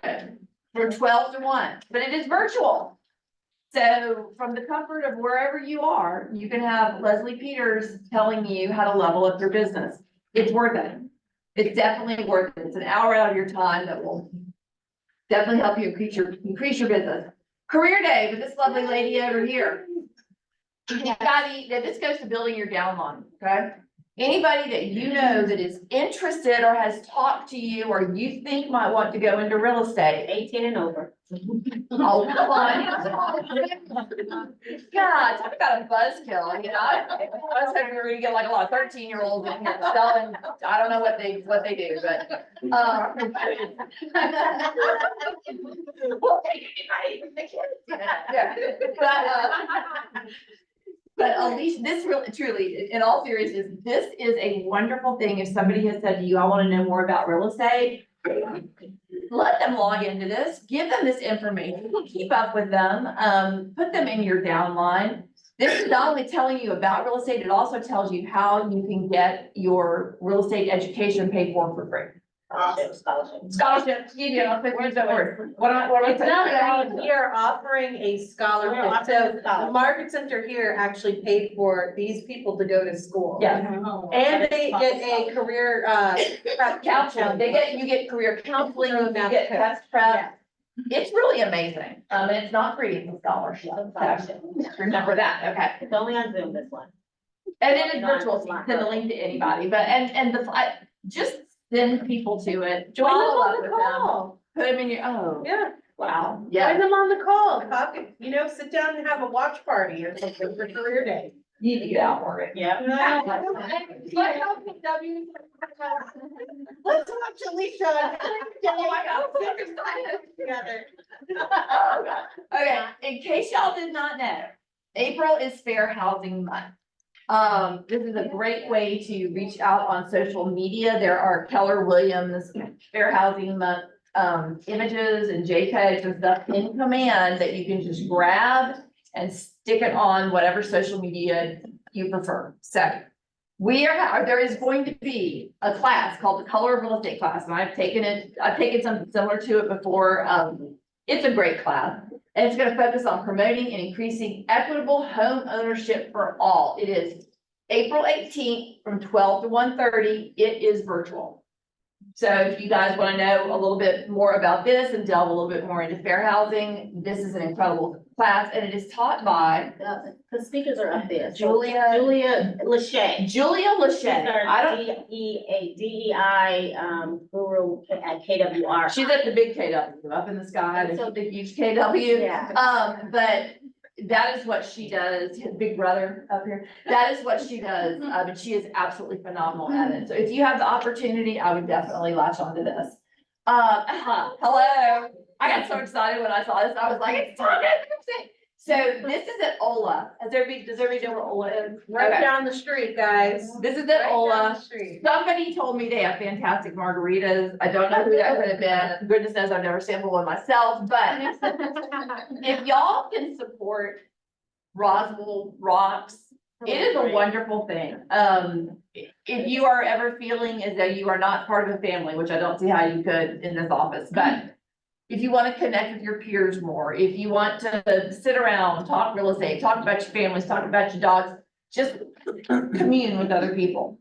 from 12 to 1, but it is virtual. So from the comfort of wherever you are, you can have Leslie Peters telling you how to level up your business. It's worth it. It's definitely worth it. It's an hour out of your time that will definitely help you increase your business. Career Day with this lovely lady over here. This goes to building your downline, okay? Anybody that you know that is interested or has talked to you or you think might want to go into real estate. 18 and over. Oh, come on. God, talk about a buzzkill. I was hoping we were gonna get like a lot of 13-year-olds in here selling, I don't know what they do, but, well, yeah. But Alicia, this really, truly, in all seriousness, this is a wonderful thing. If somebody has said to you, I want to know more about real estate, let them log into this, give them this information, keep up with them, put them in your downline. This is not only telling you about real estate, it also tells you how you can get your real estate education paid for free. Scholarship, excuse me, I'll pick where's that word? What am I It's not, we are offering a scholarship, so the Market Center here actually paid for these people to go to school. Yeah. And they get a career, prep Counseling, you get career counseling, you get test prep. It's really amazing. And it's not free, it's a scholarship. Remember that, okay? It's only on Zoom, this one. And it is virtual, so you can send the link to anybody, but, just send people to it. Join them Follow on up the with them. call. Put them in your, Yeah, wow, join yeah. them on the call, copy, sit down and have a watch party or something for career day. You need to get out more. Yeah. Let's watch Alicia. Oh my God. Together. Oh, God. Okay, in case y'all did not know, April is Fair Housing Month. This is a great way to reach out on social media. There are Keller Williams Fair Housing Month images and JPEGs and stuff in command that you can just grab and stick it on whatever social media you prefer. So there is going to be a class called the Color of Real Estate class, and I've taken something similar to it before. It's a great class. And it's going to focus on promoting and increasing equitable home ownership for all. It is April 18th from 12 to 1:30. It is virtual. So if you guys want to know a little bit more about this and delve a little bit more into fair housing, this is an incredible class, and it is taught by The speakers are up there. Julia Lachey. Julia Lachey. I don't. DEI guru at KWR. She's at the big KW up in the sky, the big huge KW. Yeah. But that is what she does, his big brother up here. That is what she does. And she is absolutely phenomenal at it. So if you have the opportunity, I would definitely latch onto this. Hello. I got so excited when I saw this. I was like, it's time. So this is at Ola. Does everybody know where Ola is? Right Okay. down the street, guys. This is at Right down Ola. the street. Somebody told me they have fantastic margaritas. I don't know who that could have been. Goodness knows I've never sampled one myself, but if y'all can support Roswell Rocks, it is a wonderful thing. If you are ever feeling as though you are not part of a family, which I don't see how you could in this office, but if you want to connect with your peers more, if you want to sit around, talk real estate, talk about your families, talk about your dogs, just commune with other people.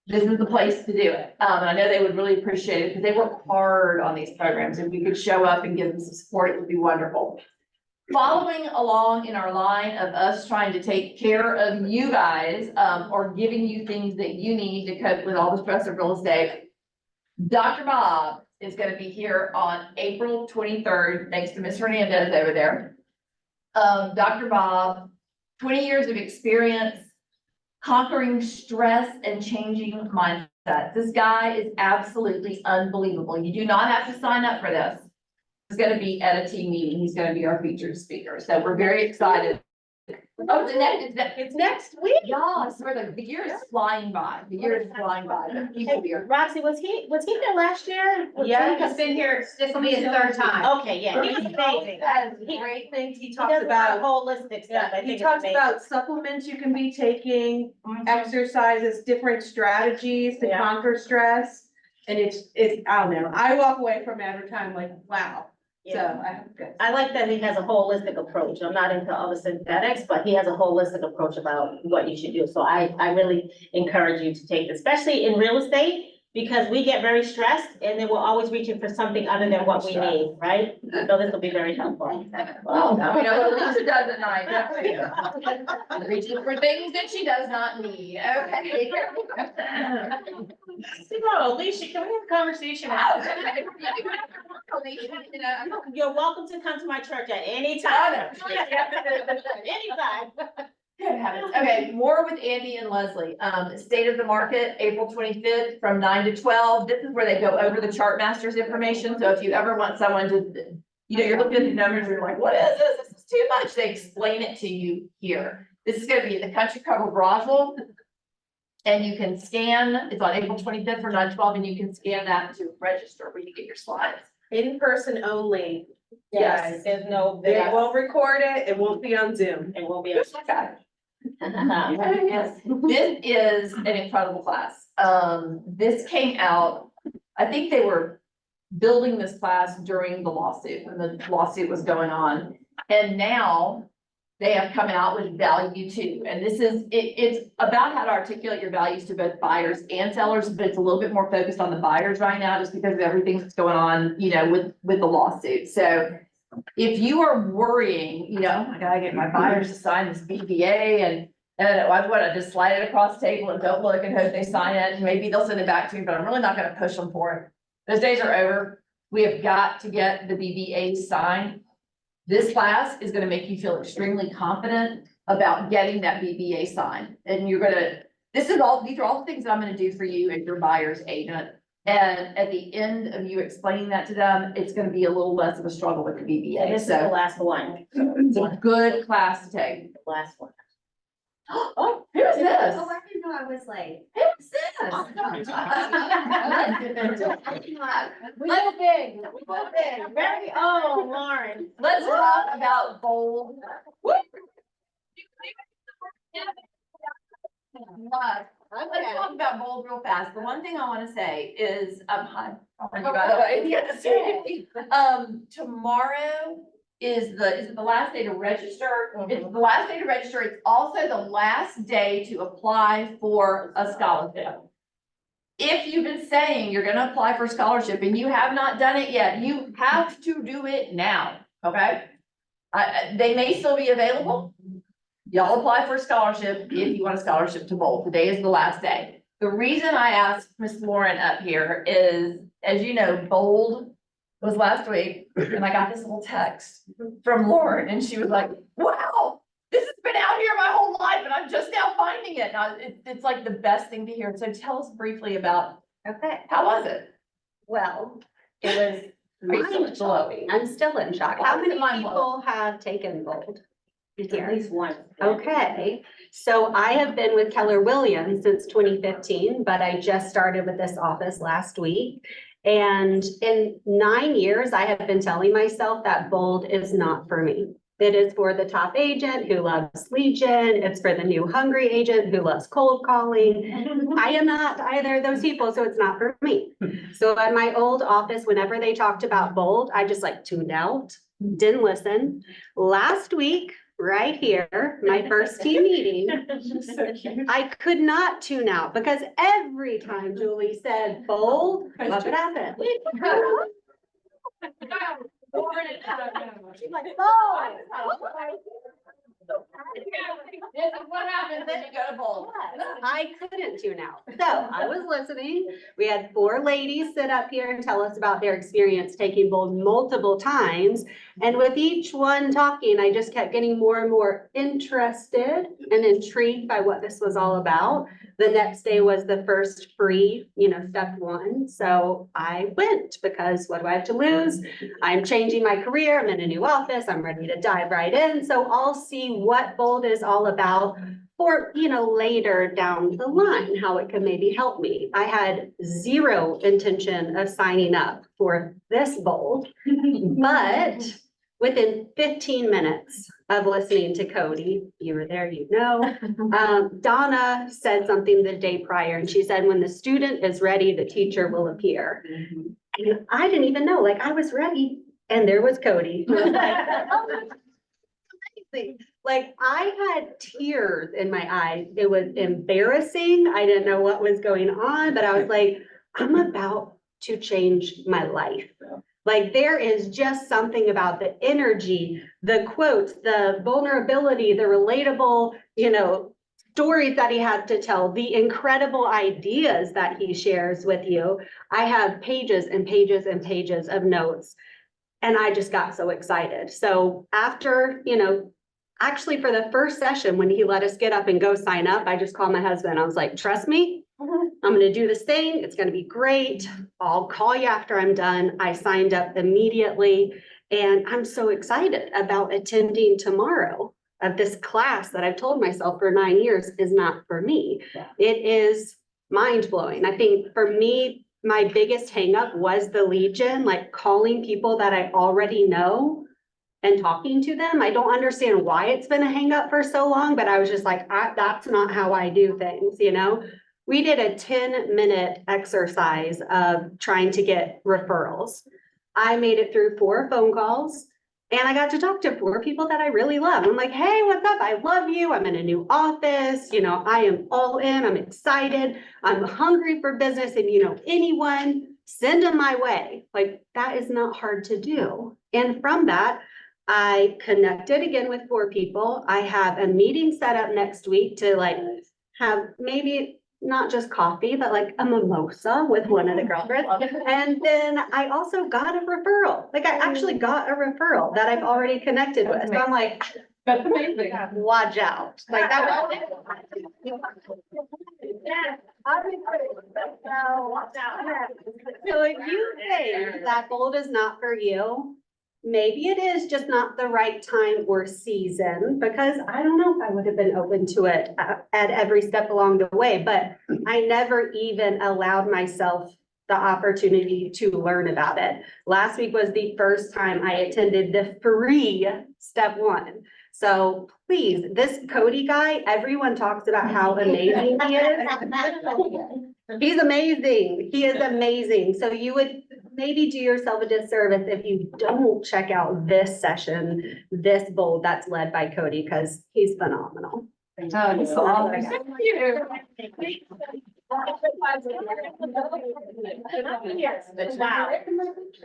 this is the place to do it. And I know they would really appreciate it because they work hard on these programs. If we could show up and give them some support, it would be wonderful. Following along in our line of us trying to take care of you guys, or giving you things that you need to cope with all the stress of real estate. Dr. Bob is gonna be here on April 23rd, next to Ms. Hernandez over there. Dr. Bob, 20 years of experience conquering stress and changing mindset. This guy is absolutely unbelievable. You do not have to sign up for this. He's gonna be at a team meeting. He's gonna be our featured speaker. So we're very excited. Oh, it's next week. Yeah, swear the year is flying by. The year is flying by. The people here. Roxy, was he there last year? Yeah, He's been here, this will be his third time. Okay, yeah, he's amazing. Has He- great things. He He talks does a lot of about, holistic stuff. I he think it's talks amazing. about supplements you can be taking, exercises, different strategies to Yeah. conquer stress. And it's, I don't know, I walk away from it every time like, wow. So Yeah. I hope good. I like that he has a holistic approach. I'm not into all the synthetics, but he has a holistic approach about what you should do. So I really encourage you to take this, especially in real estate, because we get very stressed and then we're always reaching for something other than what we need, right? So this will be very helpful. Well, now we know what Lisa does at night. Reaching for things that she does not need. Okay. No, Alicia, can we have a conversation? You're welcome to come to my church at any time. Anytime. Good heavens. Okay, more with Andy and Leslie. State of the market, April 25th from 9 to 12. This is where they go over the chart masters information. So if you ever want someone to, you're looking at the numbers, you're like, what is this? This is too much. They explain it to you here. This is gonna be at the Country Club of Roswell. And you can scan, it's on April 25th from 9 to 12, and you can scan that to register where you get your slides. In person only. Yes, there's no. They won't record it. It won't be on Zoom. It will be. Okay. Yes, this is an incredible class. This came out, I think they were building this class during the lawsuit, when the lawsuit was going on. And now they have come out with value too. And this is, it's about how to articulate your values to both buyers and sellers, but it's a little bit more focused on the buyers right now, just because of everything that's going on, with the lawsuit. So if you are worrying, I gotta get my buyers to sign this BBA and I just slide it across the table and don't look and hope they sign it. And maybe they'll send it back to me, but I'm really not gonna push them for it. Those days are over. We have got to get the BBA signed. This class is gonna make you feel extremely confident about getting that BBA signed. And these are all the things that I'm gonna do for you as your buyer's agent. And at the end of you explaining that to them, it's gonna be a little less of a struggle with the And BBA. this is the So last one, it's a good class to take. the last one. Oh, who is this? Oh, I didn't know I was late. Who is this? Little big, very, oh, Lauren. Let's talk about bold. Let's talk about bold real fast. The one thing I wanna say is, hi, by the way, you have to see me. Tomorrow is it the last day to register? It's the last day to register. It's also the last day to apply for a scholarship. If you've been saying you're gonna apply for a scholarship and you have not done it yet, you have to do it now, okay? They may still be available. Y'all apply for a scholarship if you want a scholarship to Bold. Today is the last day. The reason I asked Miss Lauren up here is, as you know, Bold was last week, and I got this little text from Lauren, and she was like, wow, this has been out here my whole life, and I'm just now finding it. Now, it's like the best thing to hear. So tell us briefly about, Okay, how was it? well, it was Are you still mind blowing. I'm still in shock. Why How was it many mind blowing? people have taken Bold? At Here. least one. Okay, so I have been with Keller Williams since 2015, but I just started with this office last week. And in 9 years, I have been telling myself that Bold is not for me. It is for the top agent who loves Legion. It's for the new hungry agent who loves cold calling. I am not either of those people, so it's not for me. So at my old office, whenever they talked about Bold, I just tuned out, didn't listen. Last week, right here, my first team meeting, I could not tune out because every time Julie said bold, what would happen? She's like, bold. This is what happens when you go to bold. I couldn't tune out. So I was listening. We had 4 ladies sit up here and tell us about their experience taking bold multiple times. And with each one talking, I just kept getting more and more interested and intrigued by what this was all about. The next day was the first free, step 1. So I went because what do I have to lose? I'm changing my career. I'm in a new office. I'm ready to dive right in. So I'll see what bold is all about for, later down the line, how it could maybe help me. I had 0 intention of signing up for this bold, but within 15 minutes of listening to Cody, you were there, Donna said something the day prior, and she said, when the student is ready, the teacher will appear. And I didn't even know, I was ready, and there was Cody. Who was amazing. I had tears in my eyes. It was embarrassing. I didn't know what was going on, but I was like, I'm about to change my life. There is just something about the energy, the quotes, the vulnerability, the relatable, stories that he has to tell, the incredible ideas that he shares with you. I have pages and pages and pages of notes, and I just got so excited. So after, actually for the first session, when he let us get up and go sign up, I just called my husband. I was like, trust me, I'm gonna do this thing. It's gonna be great. I'll call you after I'm done. I signed up immediately, and I'm so excited about attending tomorrow of this class that I've told myself for 9 years is not for me. It is mind-blowing. I think for me, my biggest hangup was the Legion, calling people that I already know and talking to them. I don't understand why it's been a hangup for so long, but I was just like, that's not how I do things, We did a 10-minute exercise of trying to get referrals. I made it through 4 phone calls, and I got to talk to 4 people that I really love. I'm like, hey, what's up? I love you. I'm in a new office. I am all in. I'm excited. I'm hungry for business. If you know anyone, send them my way. That is not hard to do. And from that, I connected again with 4 people. I have a meeting set up next week to have maybe not just coffee, but a mimosa with one of the girlfriends. And then I also got a referral. I actually got a referral that I've already connected with. So I'm like, That's amazing. watch out. That was. So if you think that bold is not for you, maybe it is just not the right time or season, because I don't know if I would have been open to it at every step along the way, but I never even allowed myself the opportunity to learn about it. Last week was the first time I attended the free step 1. So please, this Cody guy, everyone talks about how amazing he is. He's amazing. He is amazing. So you would maybe do yourself a disservice if you don't check out this session, this bold that's led by Cody, because he's phenomenal. Thank you. Wow.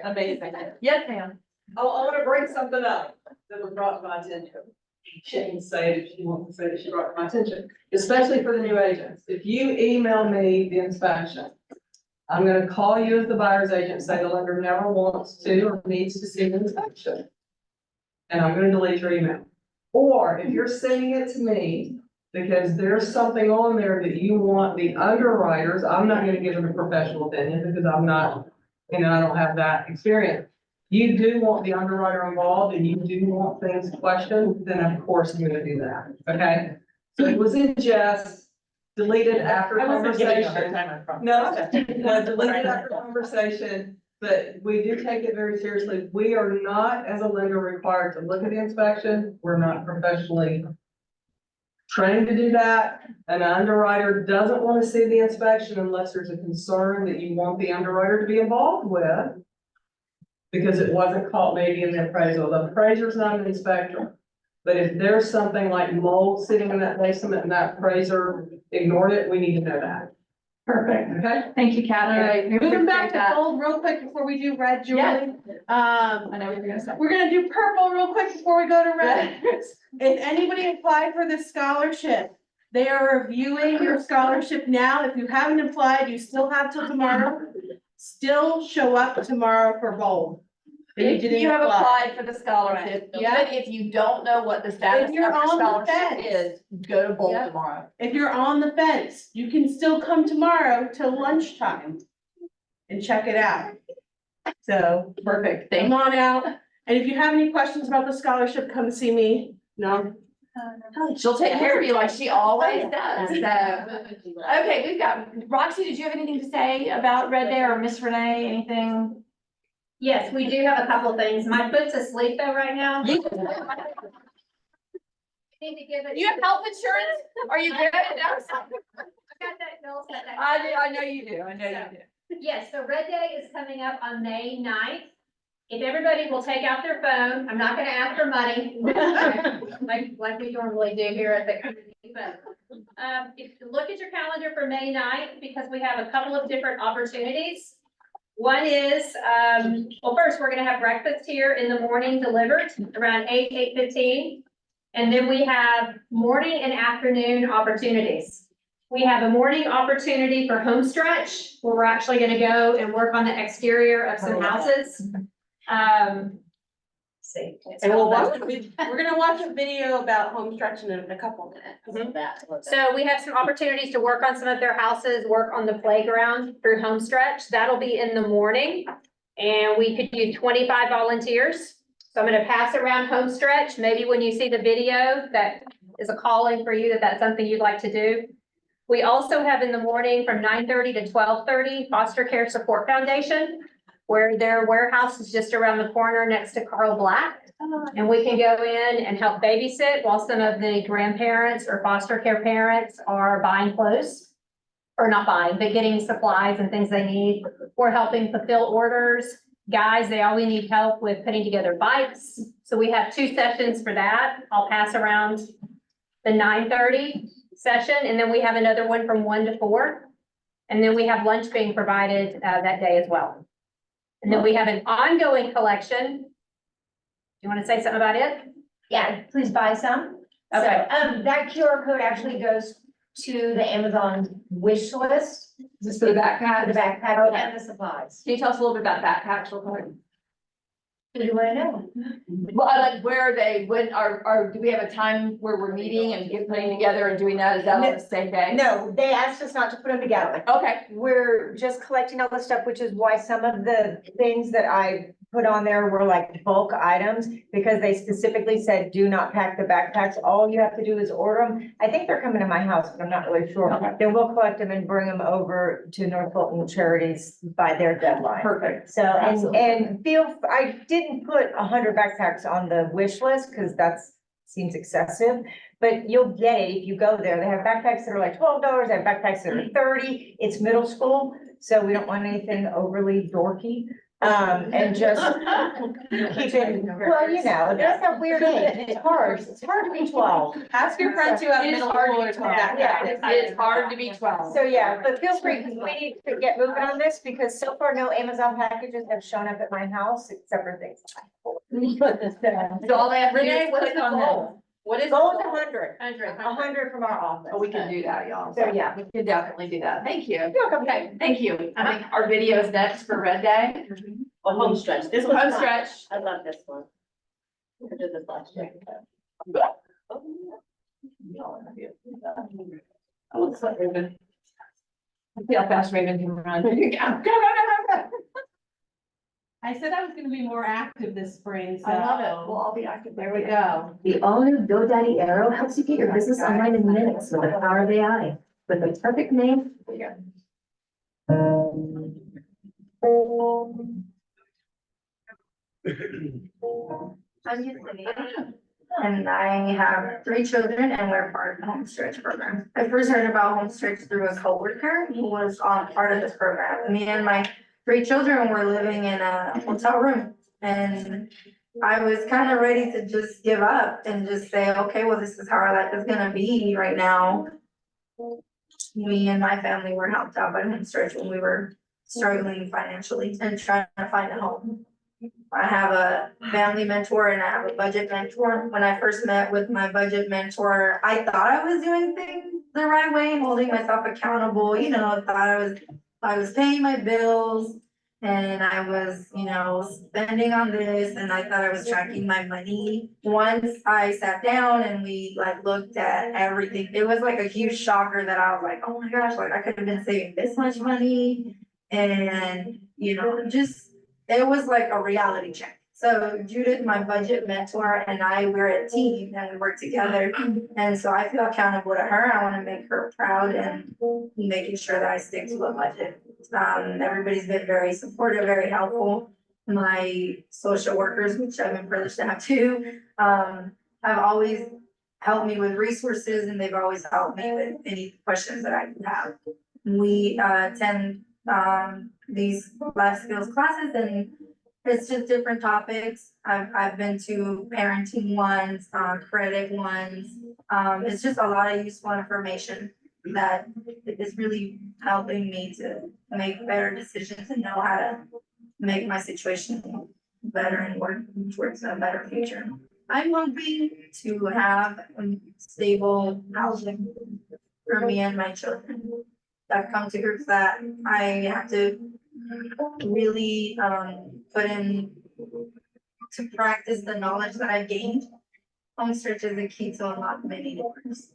Amazing. Yes, ma'am. I want to bring something up that was brought to my attention. She can say if she wants to say that she brought to my attention, especially for the new agents. If you email me the inspection, I'm gonna call you as the buyer's agent, say the lender never wants to or needs to see the inspection. And I'm gonna delete your email. Or if you're sending it to me because there's something on there that you want the underwriters, I'm not gonna give them a professional opinion because I'm not, I don't have that experience. You do want the underwriter involved and you do want things questioned, then of course I'm gonna do that, okay? So it was in jest, deleted after conversation. No, deleted after conversation, but we do take it very seriously. We are not, as a lender, required to look at the inspection. We're not professionally trained to do that. An underwriter doesn't want to see the inspection unless there's a concern that you want the underwriter to be involved with, because it wasn't caught maybe in the appraisal. The appraiser's not an inspector. But if there's something like mold sitting in that basement and that appraiser ignored it, we need to know that. Perfect. Okay? Thank you, All Kathy. right, We moving back appreciate to that. gold real quick before we do red, Yes. Julie. I know what you're gonna say. We're gonna do purple real quick before we go to red. If anybody applied for this scholarship, they are reviewing your scholarship now. If you haven't applied, you still have till tomorrow. Still show up tomorrow for gold. If you have applied for the scholarship, Yeah. even if you don't know what the status If of you're your on the scholarship fence. is, go to Bolt Yeah. tomorrow. If you're on the fence, you can still come tomorrow till lunchtime and check it out. So Perfect, thank come on out. And if you have any questions about the scholarship, come see me. No? you. She'll take care of you like she always does, so. Okay, we've got, Roxy, did you have anything to say about Red Day or Miss Renee, anything? Yes, we do have a couple things. My foot's asleep though right now. Need to give it. You have health insurance? Are you good? I got that bill set that- I know you do, I know you do. Yes, so Red Day is coming up on May 9th. If everybody will take out their phone, I'm not gonna ask for money. Like we normally do here at the community, but, if you look at your calendar for May 9th, because we have a couple of different opportunities. One is, well, first, we're gonna have breakfast here in the morning delivered around 8:15. And then we have morning and afternoon opportunities. We have a morning opportunity for home stretch, where we're actually gonna go and work on the exterior of some houses. See. And we're gonna watch a video about home stretching in a couple minutes. So we have some opportunities to work on some of their houses, work on the playground through home stretch. That'll be in the morning. And we could do 25 volunteers. So I'm gonna pass around home stretch. Maybe when you see the video, that is a calling for you, that's something you'd like to do. We also have in the morning from 9:30 to 12:30 Foster Care Support Foundation, where their warehouse is just around the corner next to Carl Black. And we can go in and help babysit while some of the grandparents or foster care parents are buying clothes. Or not buying, but getting supplies and things they need. We're helping fulfill orders. Guys, they always need help with putting together bikes. So we have 2 sessions for that. I'll pass around the 9:30 session, and then we have another one from 1 to 4. And then we have lunch being provided that day as well. And then we have an ongoing collection. You want to say something about it? Yeah, please buy some. Okay. So, that QR code actually goes to the Amazon wish list, Is this for the backpack? the backpack and the supplies. Can you tell us a little bit about backpacks real quick? Do you wanna know? Well, I like, where are they, when do we have a time where we're meeting and putting together and doing that? Is that on the same day? No, they asked us not to put them together. Okay, We're just collecting all the stuff, which is why some of the things that I put on there were like bulk items, because they specifically said, do not pack the backpacks. All you have to do is order them. I think they're coming to my house, but I'm not really sure. Okay. Then we'll collect them and bring them over to North Fulton Charities by their deadline. perfect. So, Absolutely. and I didn't put 100 backpacks on the wish list, because seems excessive, but you'll get it if you go there. They have backpacks that are like $12, they have backpacks that are 30. It's middle school, so we don't want anything overly dorky. And just keep it, well, you know, that's a weird age. It's hard to be 12. Ask your friends who have It is middle hard to schoolers. be 12. Yeah. It is hard to be 12. So, yeah, but feel free, because we need to get moving on this, because so far no Amazon packages have shown up at my house except for things. So all they have to do Renee, is what's click the on goal? this. What is? Goal is 100. 100. 100 from our office. Oh, we can do that, y'all. So, yeah. We can definitely do that. Thank you. You're welcome. Okay, thank you. I think our video is next for Red Day. Home stretch. This Home stretch. I love this one. I did this last year. Oh, looks like Raven. See how fast Raven can run. Go, go, go. I said I was gonna be more active this spring, so. I love it. We'll all be active. There we go. The all-new GoDaddy Arrow helps you get your business online in minutes with the power of AI. With the perfect name. I'm Yesenia, and I have 3 children, and we're part of the Home Stretch program. I first heard about Home Stretch through a coworker who was on part of this program. Me and my 3 children were living in a hotel room, and I was kind of ready to just give up and just say, okay, well, this is how our life is gonna be right now. Me and my family were helped out by Homestretch when we were struggling financially and trying to find a home. I have a family mentor and I have a budget mentor. When I first met with my budget mentor, I thought I was doing things the right way, holding myself accountable, you know, I thought I was paying my bills and I was, you know, spending on this and I thought I was tracking my money. Once I sat down and we like looked at everything, it was like a huge shocker that I was like, oh my gosh, like I could have been saving this much money. And, you know, just, it was like a reality check. So Judith, my budget mentor, and I, we're a team and we work together. And so I feel accountable to her. I wanna make her proud and making sure that I stick to a budget. Everybody's been very supportive, very helpful. My social workers, which I've been privileged to have too, have always helped me with resources and they've always helped me with any questions that I have. We attend these life skills classes and it's just different topics. I've been to parenting ones, credit ones. It's just a lot of useful information that is really helping me to make better decisions and know how to make my situation better and work towards a better future. I'm hoping to have stable housing for me and my children. I've come to grips that I have to really put in to practice the knowledge that I've gained. Homestretch is the key to unlock many doors.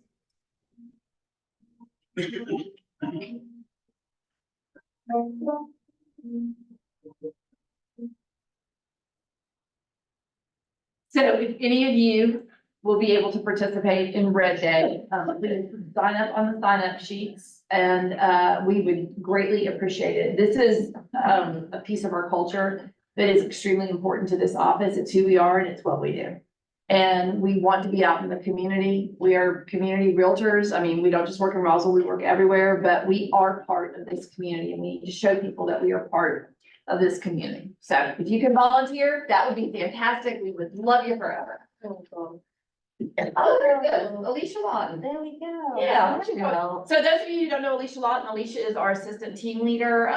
So if any of you will be able to participate in Red Day, please sign up on the sign up sheets and we would greatly appreciate it. This is a piece of our culture that is extremely important to this office. It's who we are and it's what we do. And we want to be out in the community. We are community realtors. I mean, we don't just work in Roswell, we work everywhere, but we are part of this community and we need to show people that we are part of this community. So if you can volunteer, that would be fantastic. We would love you forever. Oh, there it goes, Alicia Lawton. There we go. Yeah. So those of you who don't know Alicia Lawton, Alicia is our assistant team leader,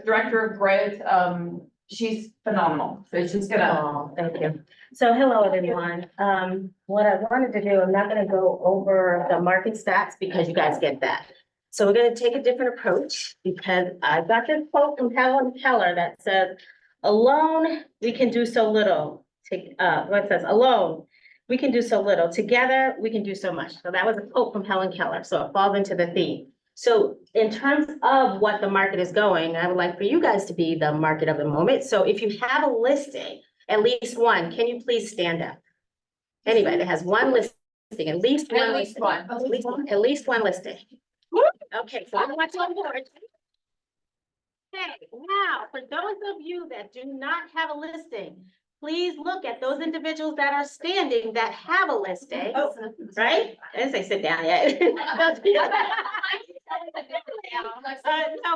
director of growth. She's phenomenal. So she's gonna. Oh, thank you. So hello, everyone. What I wanted to do, I'm not gonna go over the market stats because you guys get that. So we're gonna take a different approach because I got this quote from Helen Keller that says, alone, we can do so little. What says, alone, we can do so little. Together, we can do so much. So that was a quote from Helen Keller. So it falls into the theme. So in terms of what the market is going, I would like for you guys to be the market of the moment. So if you have a listing, at least one, can you please stand up? Anybody that has one listing, at least one. At least one listing. Okay, so I want you on board. Okay, now, for those of you that do not have a listing, please look at those individuals that are standing that have a listing, right? I didn't say sit down yet. No,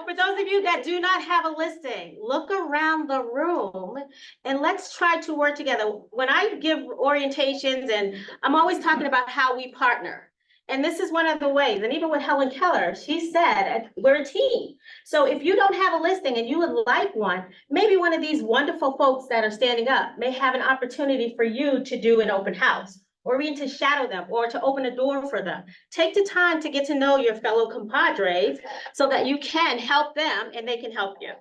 for those of you that do not have a listing, look around the room and let's try to work together. When I give orientations and I'm always talking about how we partner. And this is one of the ways, and even with Helen Keller, she said, we're a team. So if you don't have a listing and you would like one, maybe one of these wonderful folks that are standing up may have an opportunity for you to do an open house, or even to shadow them, or to open a door for them. Take the time to get to know your fellow compadres so that you can help them and they can help you.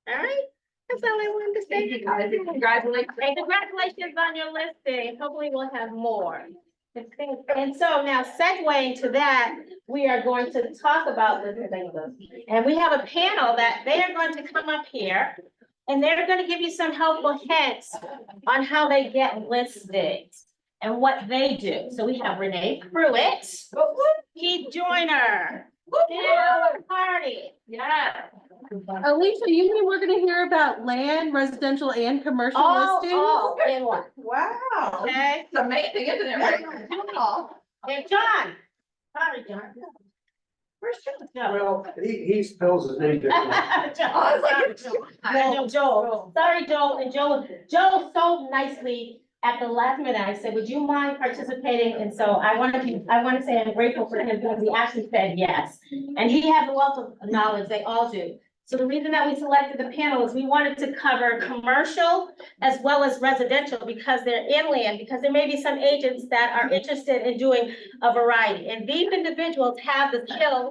All right? That's all I wanted to say. Congratulations. And congratulations on your listing. Hopefully we'll have more. And so now segueing to that, we are going to talk about this. And we have a panel that they are going to come up here and they're going to give you some helpful hints on how they get listings and what they do. So we have Renee Pruitt, Keith Joyner, Dale Hardy. Yeah. Alicia, you mean we're gonna hear about land, residential and commercial listings? All in one. Wow. Okay. It's amazing, isn't it? Right? And John. Sorry, John. Where's Joel? Well, he spells his name differently. I was like, No, Joel, sorry, Joel, and Joel so nicely at the last minute, I said, would you mind participating? And so I want to say I'm grateful for him because he actually said yes. And he has a wealth of knowledge, they all do. So the reason that we selected the panel is we wanted to cover commercial as well as residential because they're inland, because there may be some agents that are interested in doing a variety. And these individuals have the skill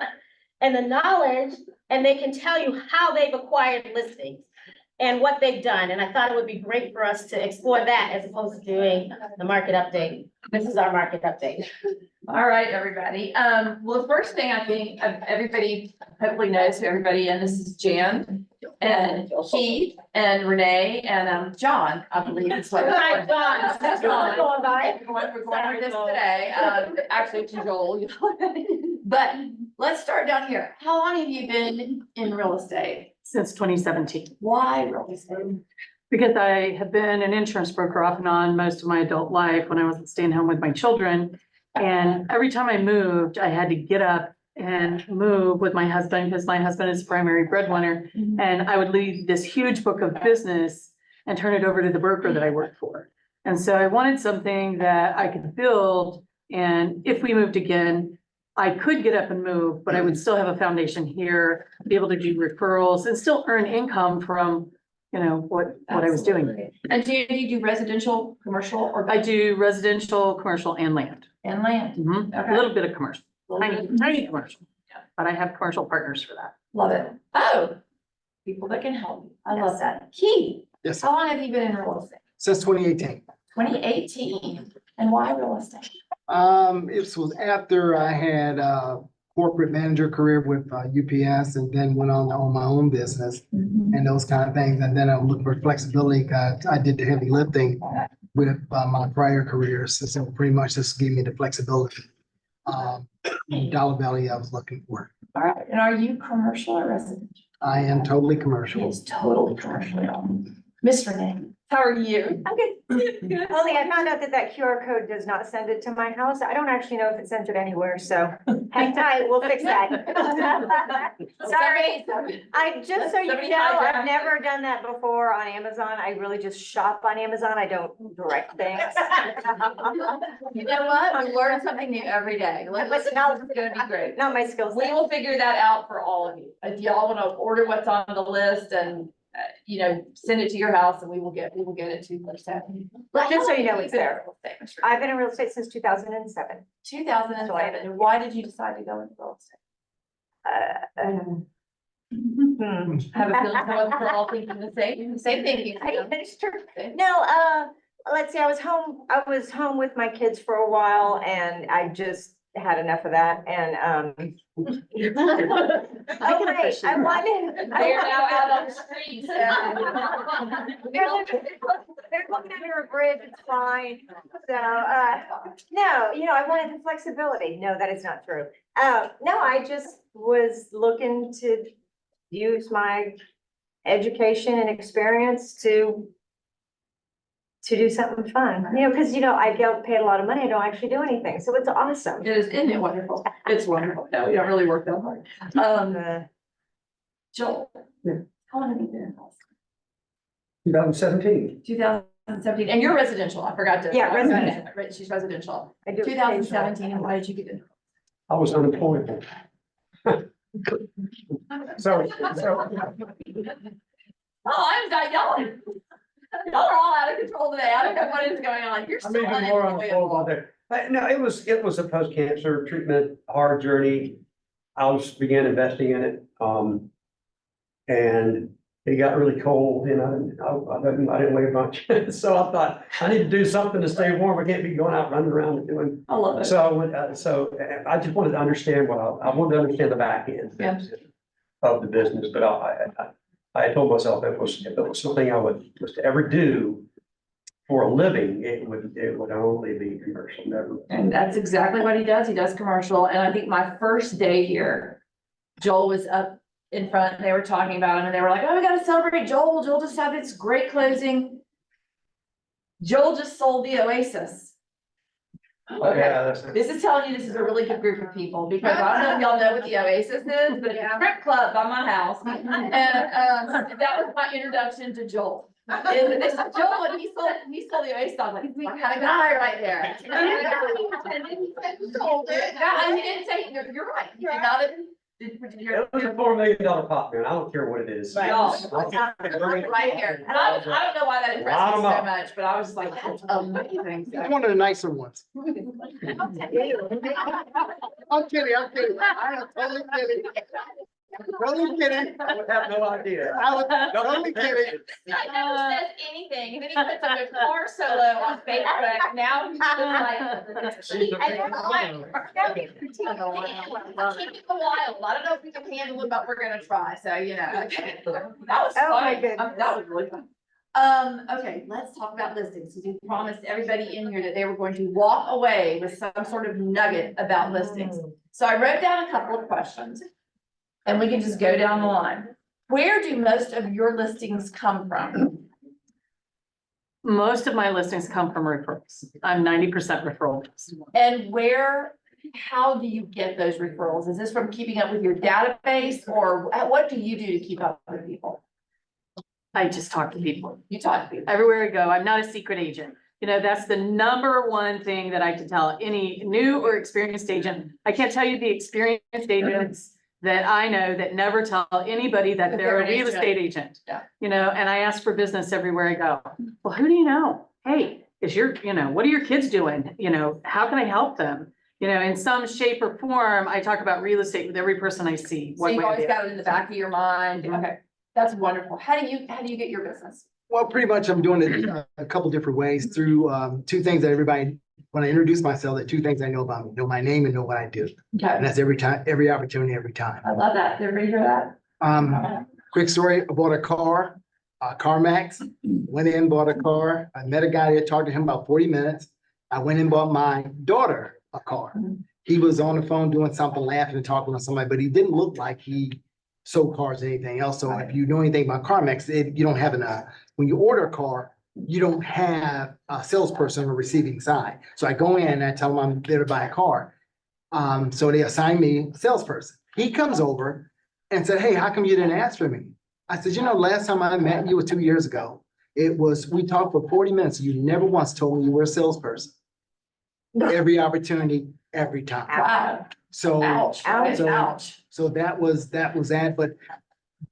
and the knowledge, and they can tell you how they've acquired listings and what they've done. And I thought it would be great for us to explore that as opposed to doing the market update. This is our market update. all right, everybody. Well, the first thing I think everybody hopefully knows who everybody, and this is Jan and Keith and Renee and John, I believe is what. Hi, John. This is John. Going by. We're going over this today, actually to Joel, you know. But let's start down here. How long have you been in real estate? Since 2017. Why real estate? Because I have been an insurance broker off and on most of my adult life when I wasn't staying home with my children. And every time I moved, I had to get up and move with my husband because my husband is the primary breadwinner. And I would leave this huge book of business and turn it over to the broker that I worked for. And so I wanted something that I could build. And if we moved again, I could get up and move, but I would still have a foundation here, be able to do referrals and still earn income from, you know, what I was doing. And do you do residential, commercial, or? I do residential, commercial and land. And land. Mhm. Okay. A little bit of commercial, Little bit. tiny commercial. But I have commercial partners for that. Love it. Oh, people that can help you. I love that. Keith, Yes, how long have you been in real estate? since 2018. 2018. And why real estate? It was after I had a corporate manager career with UPS and then went on to own my own business and those kind of things. And then I looked for flexibility because I did the heavy lifting with my prior careers. So pretty much this gave me the flexibility. Dollar value I was looking for. All right. And are you commercial or residential? I am totally commercial. It's totally commercial, y'all. Miss Renee, how are you? I'm good. Only I found out that that QR code does not send it to my house. I don't actually know if it sends it anywhere, so hang tight, we'll fix that. Sorry. Just so you Somebody know, hijacked I've never done that before on Amazon. I really just shop on Amazon. I don't direct things. You know what? We learn something new every day. Listen, now this is gonna be great. Not my skill We set. will figure that out for all of you. If y'all wanna order what's on the list and, send it to your house and we will get it to you. Just so you know, it's there. I've been in real estate since 2007. 2007. And why did you decide to go into real estate? Have a feeling we're all thinking the same thinking. It's true. No, let's see, I was home with my kids for a while and I just had enough of that and, oh, wait, I wanted. They're now out on the streets. They're looking under a bridge, it's fine. So, no, I wanted the flexibility. No, that is not true. No, I just was looking to use my education and experience to do something fun, because, I get paid a lot of money, I don't actually do anything, so it's awesome. It is, isn't it wonderful? It's wonderful. No, we don't really work that hard. Joel, how long have you been in real estate? 2017. 2017, and you're residential, I forgot to. Yeah, residential. Right, she's residential. I do 2017, and why did you get in? I was unemployed. So, Oh, I'm not yelling. Y'all are all out of control today. I don't know what is going on. You're I'm still even more unemployable there. But no, it was a post-cancer treatment, hard journey. I began investing in it. And it got really cold and I didn't weigh much. So I thought I need to do something to stay warm. I can't be going out running around and doing. I love it. So I just wanted to understand I wanted to understand the back end of the business, but I told myself if it was something I was to ever do for a living, it would only be commercial, never. And that's exactly what he does. He does commercial. And I think my first day here, Joel was up in front, and they were talking about him and they were like, oh, we gotta celebrate Joel. Joel just had this great closing. Joel just sold the Oasis. Yeah, Okay, this is telling you this is a really good group of people, because I don't know if y'all know what the Oasis is, but it's a strip club by my house. And, that was my introduction to Joel. And this is Joel, and he sold the Oasis, I was like, we got a guy right there. No, he didn't say, you're right, he did not, It was a $4 million pop, man. I don't care what it is. Right. Right here, and I don't know why that impressed me so much, but I was just like, that's amazing. It's one of the nicer ones. I'm kidding. I am totally kidding. Totally kidding. I would have no idea. I was totally kidding. I never says anything, and then he puts a guitar solo on Facebook, now he's just like. Keep it wild, I don't know if we can handle it, but we're gonna try, so, you know. That was Oh, my fun, goodness. that was really fun. Okay, let's talk about listings, because we promised everybody in here that they were going to walk away with some sort of nugget about listings. So I wrote down a couple of questions, and we can just go down the line. Where do most of your listings come from? Most of my listings come from referrals. I'm 90% referral based. And how do you get those referrals? Is this from keeping up with your database, or what do you do to keep up with people? I just talk to people. You talk to people. Everywhere I go. I'm not a secret agent. You know, that's the number one thing that I can tell any new or experienced agent. I can't tell you the experienced agents that I know that never tell anybody that they're a real estate agent. Yeah. You know, and I ask for business everywhere I go. Well, who do you know? Hey, what are your kids doing? You know, how can I help them? You know, in some shape or form, I talk about real estate with every person I see. So one you've way or always the got it in the back of your mind. Okay, that's wonderful. How do you get your business? Well, pretty much I'm doing it a couple different ways through two things that everybody, when I introduce myself, the two things I know about me, know my name and know what I do. Okay, And that's every time, every opportunity, every time. I love that. Did everybody hear that? Quick story, I bought a car, CarMax, went in, bought a car. I met a guy there, talked to him about 40 minutes. I went and bought my daughter a car. He was on the phone doing something, laughing and talking to somebody, but he didn't look like he sold cars or anything else. So if you know anything about CarMax, you don't have when you order a car, you don't have a salesperson on the receiving side. So I go in and I tell them I'm there to buy a car. So they assign me a salesperson. He comes over and said, "Hey, how come you didn't ask for me?" I said, last time I met you was 2 years ago. We talked for 40 minutes. You never once told me you were a salesperson. Every opportunity, every time. Wow. So. Ouch, ouch. So that was that, but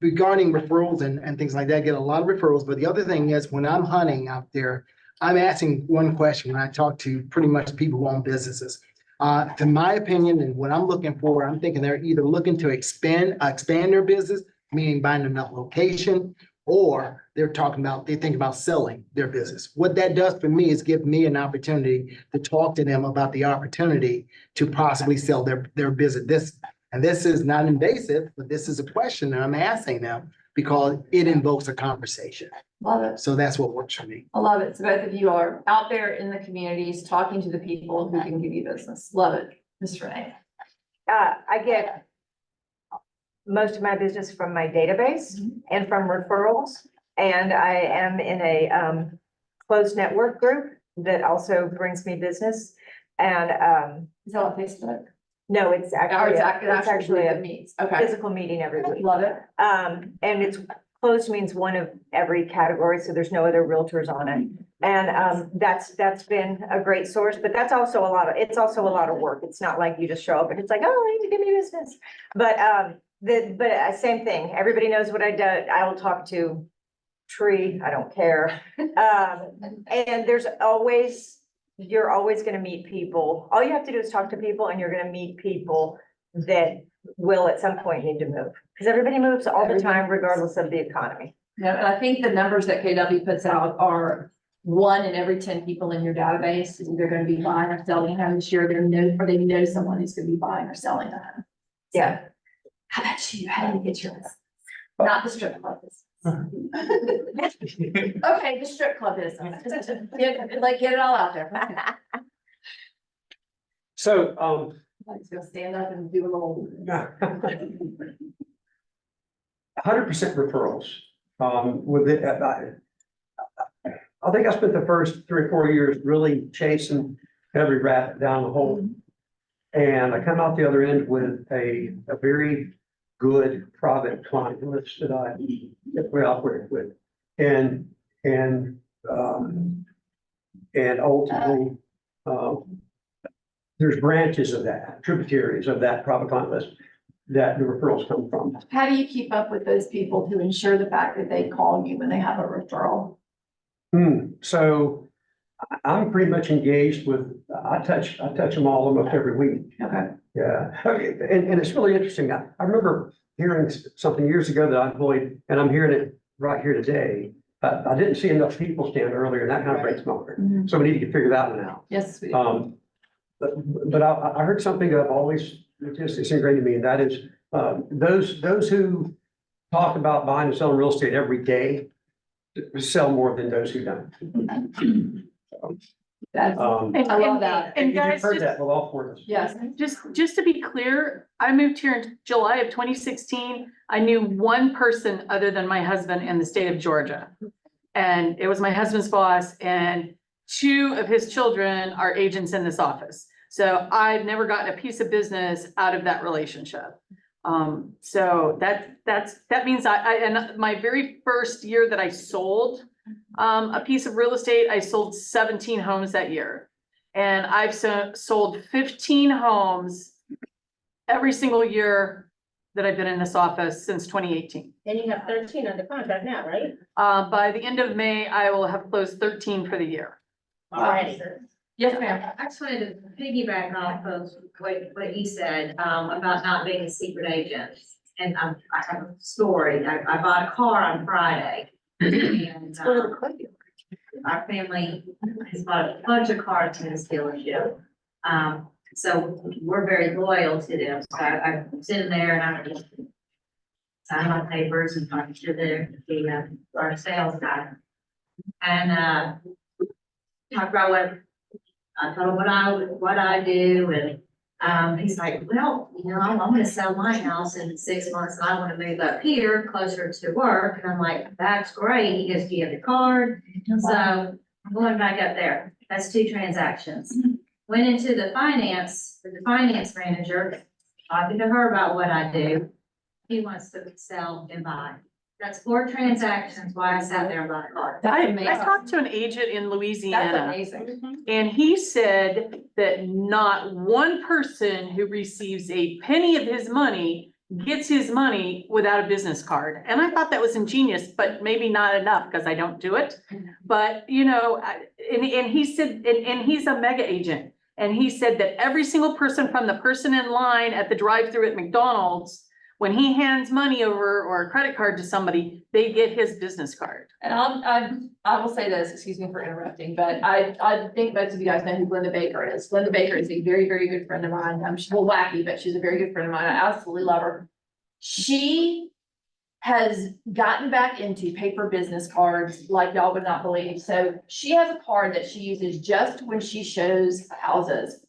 regarding referrals and things like that, I get a lot of referrals, but the other thing is when I'm hunting out there, I'm asking one question when I talk to pretty much people who own businesses. To my opinion, and what I'm looking for, I'm thinking they're either looking to expand their business, meaning buying another location, or they think about selling their business. What that does for me is give me an opportunity to talk to them about the opportunity to possibly sell their business. This is not invasive, but this is a question that I'm asking them because it invokes a conversation. Love it. So that's what works for me. I love it. So both of you are out there in the communities, talking to the people who can give you business. Love it. Ms. Renee. I get most of my business from my database and from referrals. And I am in a closed network group that also brings me business. And is that on Facebook? No, it's actually a meets. Okay. physical meeting every week. Love it. And it's closed means one of every category, so there's no other realtors on it. And that's been a great source, but that's also it's also a lot of work. It's not like you just show up and it's like, oh, I need to give me business. But same thing. Everybody knows what I do. I will talk to tree, I don't care. And you're always gonna meet people. All you have to do is talk to people and you're gonna meet people that will at some point need to move. Because everybody moves all the time regardless of the economy. Yeah, and I think the numbers that KW puts out are 1 in every 10 people in your database is either gonna be buying or selling a home this year. They know someone who's gonna be buying or selling a home. Yeah. How about you? How do you get your business? Not the strip club business. Okay, the strip club business. Get it all out there. So, I'm just gonna stand up and do a little. 100% referrals. With it, I think I spent the first 3 or 4 years really chasing every rabbit down the hole. And I come out the other end with a very good private client list that I operate with. And ultimately, there's branches of that, tributaries of that private client list that the referrals come from. How do you keep up with those people to ensure the fact that they call you when they have a referral? So I'm pretty much engaged with, I touch them all almost every week. Okay. Yeah, okay, and it's really interesting. I remember hearing something years ago that I employed, and I'm hearing it right here today. I didn't see enough people stand earlier, and that kind of breaks my heart. So we need to figure that one out. Yes. we- But I heard something that I've always, it's ingrained in me, and that is, those who talk about buying and selling real estate every day sell more than those who don't. That's, I love that. And You've guys, heard just, that with all four of us. Yes. just to be clear, I moved here in July of 2016. I knew one person other than my husband in the state of Georgia. And it was my husband's boss, and 2 of his children are agents in this office. So I've never gotten a piece of business out of that relationship. So that means and my very first year that I sold a piece of real estate, I sold 17 homes that year. And I've sold 15 homes every single year that I've been in this office since 2018. And you have 13 under contract now, right? By the end of May, I will have closed 13 for the year. Already. Yes, ma'am. I just wanted to piggyback off of what you said, about not being a secret agent. And I have a story. I bought a car on Friday. And, our family has bought a bunch of cars in this dealership. So we're very loyal to them. So I'm sitting there and I'm just signing my papers and talking to our sales guy. And, talk about I told him what I do, and he's like, well, I'm gonna sell my house in 6 months, and I wanna move up here closer to work, and I'm like, that's great, he goes, do you have the card? So I'm going back up there, that's 2 transactions. Went into the finance manager, talking to her about what I do, he wants to sell and buy. That's 4 transactions, why I sat there and bought a car. I talked to an agent in Louisiana. That's amazing. And he said that not one person who receives a penny of his money gets his money without a business card. And I thought that was ingenious, but maybe not enough because I don't do it. But, and he said, and he's a mega agent. And he said that every single person, from the person in line at the drive-thru at McDonald's, when he hands money over or a credit card to somebody, they get his business card. And I will say this, excuse me for interrupting, but I think most of you guys know who Glenda Baker is. Glenda Baker is a very, very good friend of mine. She's a little wacky, but she's a very good friend of mine. I absolutely love her. She has gotten back into paper business cards like y'all would not believe. So she has a card that she uses just when she shows houses.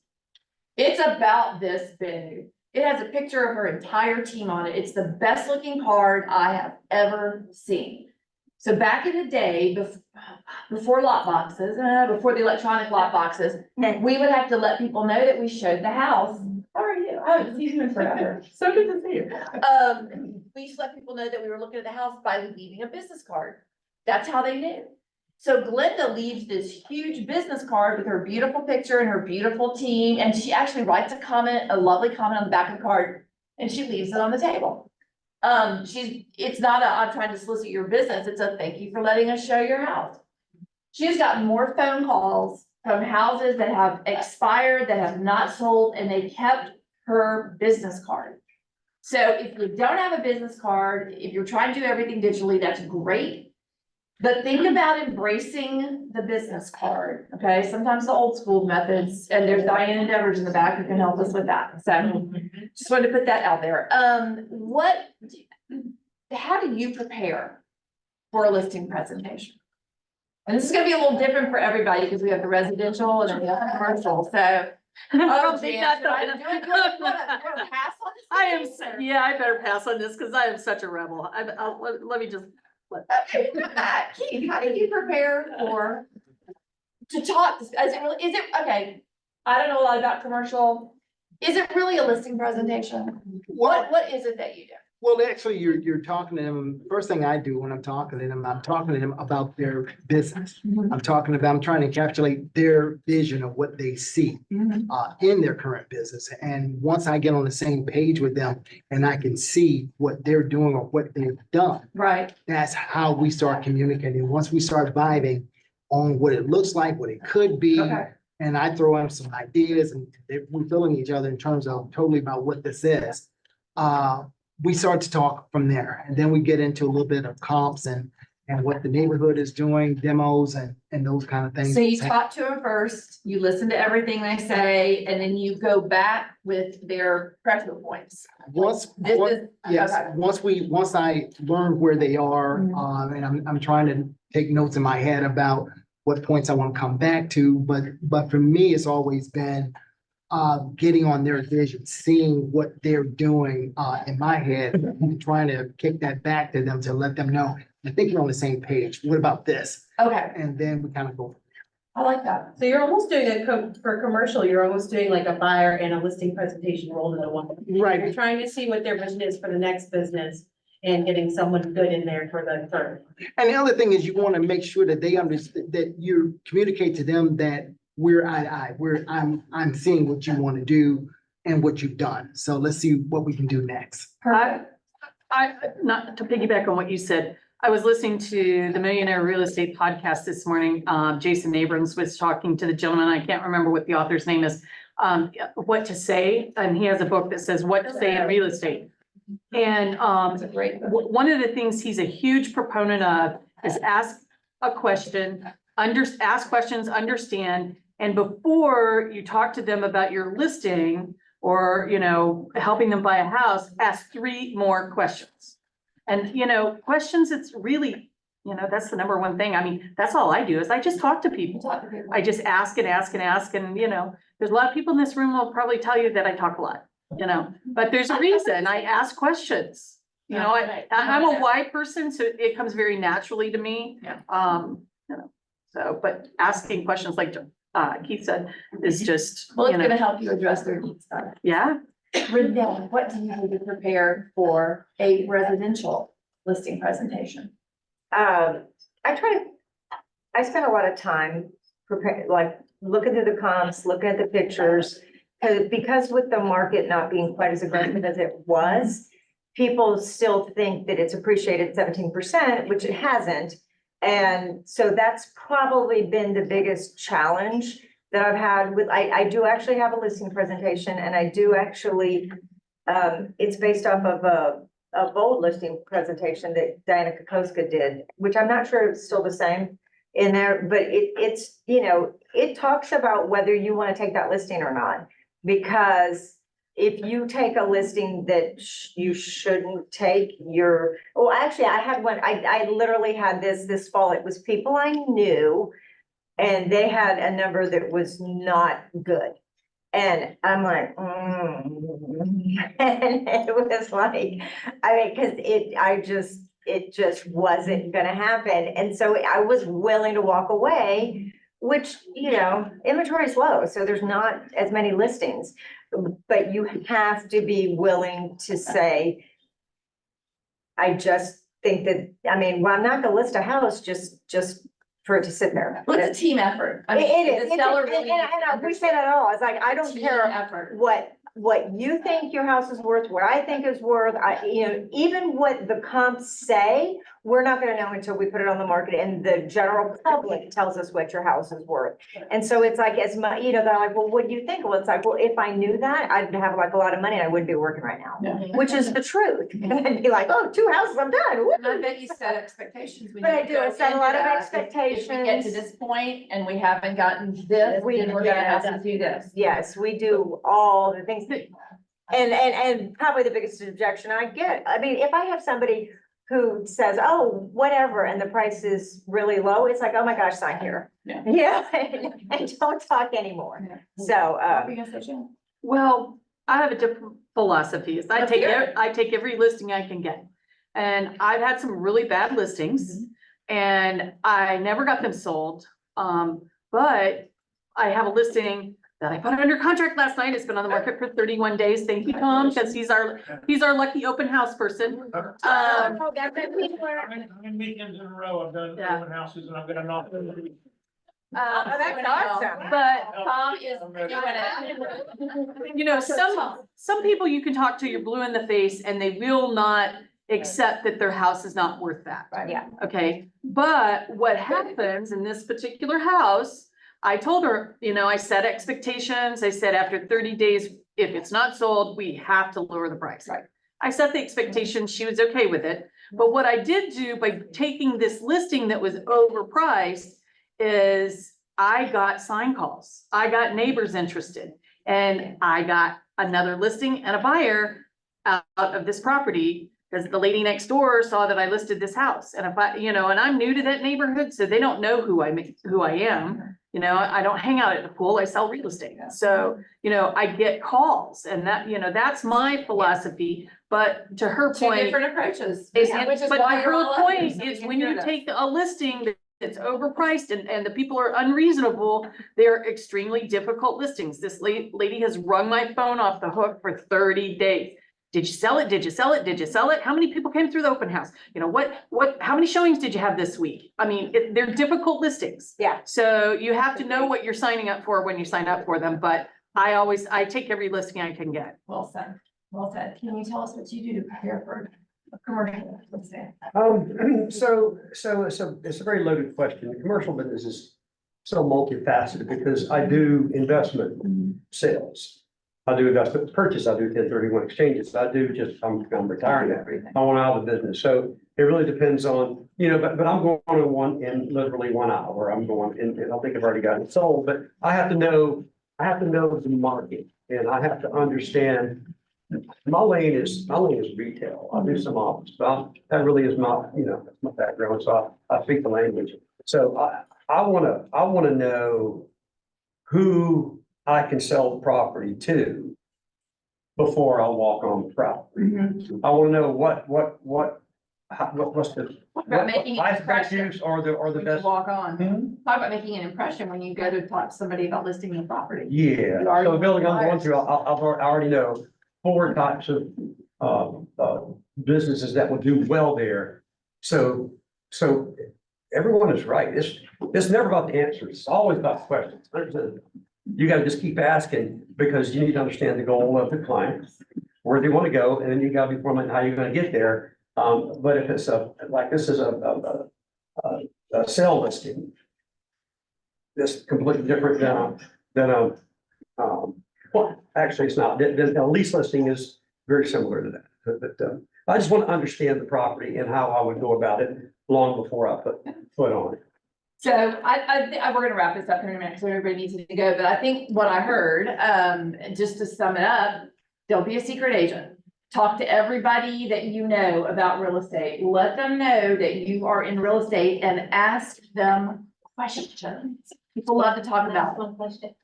It's about this big. It has a picture of her entire team on it. It's the best looking card I have ever seen. So back in the day, before lot boxes, before the electronic lot boxes, we would have to let people know that we showed the house. How are you? I haven't seen you in forever. So good to see you. We used to let people know that we were looking at the house by leaving a business card. That's how they knew. So Glenda leaves this huge business card with her beautiful picture and her beautiful team, and she actually writes a lovely comment on the back of the card, and she leaves it on the table. It's not I'm trying to solicit your business, it's a thank you for letting us show your house. She's gotten more phone calls from houses that have expired, that have not sold, and they kept her business card. So if you don't have a business card, if you're trying to do everything digitally, that's great. But think about embracing the business card, okay? Sometimes the old school methods, and there's Diane Devers in the back who can help us with that. So just wanted to put that out there. How do you prepare for a listing presentation? And this is gonna be a little different for everybody because we have the residential and then we have the commercial, so. Probably Jan, not should I do it? You wanna pass on this? I am, yeah, I better pass on this because I am such a rebel. Let me just. Okay, Keith, how do you prepare to talk, is it, okay, I don't know a lot about commercial. Is it really a listing presentation? What is it that you do? Well, actually, you're talking to them. First thing I do when I'm talking to them, I'm talking to them about their business. I'm trying to encapsulate their vision of what they see in their current business. And once I get on the same page with them and I can see what they're doing or what they've done, Right. that's how we start communicating. Once we start vibing on what it looks like, what it could be. Okay. And I throw in some ideas and we're filling each other in terms of totally about what this is. We start to talk from there, and then we get into a little bit of comps and what the neighborhood is doing, demos and those kind of things. So you talk to them first, you listen to everything they say, and then you go back with their pressure points. Once, This once- is. yes, okay. once I learn where they are, and I'm trying to take notes in my head about what points I want to come back to, but for me, it's always been getting on their vision, seeing what they're doing in my head, and trying to kick that back to them to let them know, I think you're on the same page. What about this? Okay, And then we kind of go. I like that. So you're almost doing for commercial, you're almost doing like a buyer and a listing presentation rolled into one. Right. You're trying to see what their vision is for the next business and getting someone good in there for the third. And the other thing is you want to make sure that they understand, that you communicate to them that we're eye to eye, I'm seeing what you want to do and what you've done. So let's see what we can do next. I, not to piggyback on what you said, I was listening to the Millionaire Real Estate Podcast this morning. Jason Abrams was talking to the gentleman, I can't remember what the author's name is, what to say, and he has a book that says what to say in real estate. And one of the things he's a huge proponent of is ask a question, ask questions, understand, and before you talk to them about your listing or, you know, helping them buy a house, ask 3 more questions. And, you know, questions, it's really, you know, that's the number one thing. I mean, that's all I do is I just talk to people. I just ask and ask and ask. And, you know, there's a lot of people in this room will probably tell you that I talk a lot, you know, but there's a reason I ask questions. You know, I'm a why person, so it comes very naturally to me. You know, so, but asking questions like Keith said is just, Well, you it's know, gonna help you address their needs better. yeah. Renee, what do you need to prepare for a residential listing presentation? I spend a lot of time looking through the comps, looking at the pictures. Because with the market not being quite as aggressive as it was, people still think that it's appreciated 17%, which it hasn't. And so that's probably been the biggest challenge that I've had with, I do actually have a listing presentation, and I do actually, it's based off of a bold listing presentation that Diana Kokoska did, which I'm not sure it's still the same in there, but it's, you know, it talks about whether you want to take that listing or not. Because if you take a listing that you shouldn't take, actually, I had one, I literally had this fall, it was people I knew, and they had a number that was not good. And I'm like, and it was like, I mean, cause it just wasn't gonna happen. And so I was willing to walk away, which, you know, inventory is low, so there's not as many listings. But you have to be willing to say, I just think that, I mean, well, I'm not gonna list a house just for it to sit there. Well, it's a team effort. I mean, It is, the seller really and we say that all, it's like, I don't team care effort. what you think your house is worth, what I think is worth, you know, even what the comps say, we're not gonna know until we put it on the market and the general public tells us what your house is worth. And so it's like, as much, you know, they're like, well, what do you think? Well, it's like, well, if I knew that, I'd have like a lot of money and I wouldn't be working right now, which is the truth. And I'd be like, oh, 2 houses, I'm done. Woo. And I bet you set expectations. when But I you do, go I set a lot of into that. If we expectations. get to this point and we haven't gotten this, then we're gonna have to do this. Yes, we do all the things that, and probably the biggest objection I get, I mean, if I have somebody who says, oh, whatever, and the price is really low, it's like, oh my gosh, sign here. Yeah, and don't talk anymore. So, What were you gonna say, Jen? Well, I have a different philosophy. I Let's take, hear it. I take every listing I can get. And I've had some really bad listings and I never got them sold. But I have a listing that I put under contract last night. It's been on the market for 31 days. Thank you, Tom, because he's our lucky open house person. That's it, people. How many weekends in a row I've done Yeah. open houses and I'm gonna knock them. That's awesome. But Tom is doing it. you know, some people you can talk to, you're blue in the face and they will not accept that their house is not worth that. Yeah. Okay, but what happens in this particular house, I told her, you know, I set expectations. I said after 30 days, if it's not sold, we have to lower the price. Right. I set the expectation, she was okay with it. But what I did do by taking this listing that was overpriced is I got sign calls. I got neighbors interested. And I got another listing and a buyer out of this property because the lady next door saw that I listed this house. And if I, you know, and I'm new to that neighborhood, so they don't know who I am. You know, I don't hang out at the pool, I sell real estate. So, you know, I get calls and that, you know, that's my philosophy. But to her Two point. different approaches, Is, which is but why you're her all point elected, so is we when can you do that. take a listing that's overpriced and the people are unreasonable, they're extremely difficult listings. This lady has rung my phone off the hook for 30 days. Did you sell it? Did you sell it? Did you sell it? How many people came through the open house? You know, how many showings did you have this week? I mean, they're difficult listings. Yeah. So you have to know what you're signing up for when you sign up for them, but I take every listing I can get. Well said, well said. Can you tell us what you do to prepare for a commercial, let's say? So it's a very loaded question. The commercial business is so multifaceted because I do investment sales. I do investment purchase, I do 1031 exchanges, I'm retiring now. I want out of the business. So it really depends on, you know, but I'm going to one in literally 1 hour. I'm going and I think I've already got it sold, but I have to know the market and I have to understand. My lane is retail. I do some office, but that really is not, you know, that's my background. So I speak the language. So I wanna know who I can sell the property to before I walk on the property. I wanna know what's the. About making an best impression. use or the When you best. walk on, talk about making an impression when you go to talk to somebody about listing the property. Yeah, You already so the building I'm know going through, I already know 4 types of businesses that will do well there. So everyone is right. It's never about the answers. It's always about questions. You gotta just keep asking because you need to understand the goal of the client, where they want to go, and then you gotta be formulating how you're gonna get there. But if it's like this is a sale listing, that's completely different than a, well, actually, it's not. The lease listing is very similar to that. But I just want to understand the property and how I would go about it long before I put foot on it. So we're gonna wrap this up in a minute, so everybody needs to go, but I think what I heard, just to sum it up, don't be a secret agent. Talk to everybody that you know about real estate. Let them know that you are in real estate and ask them questions. People love to talk about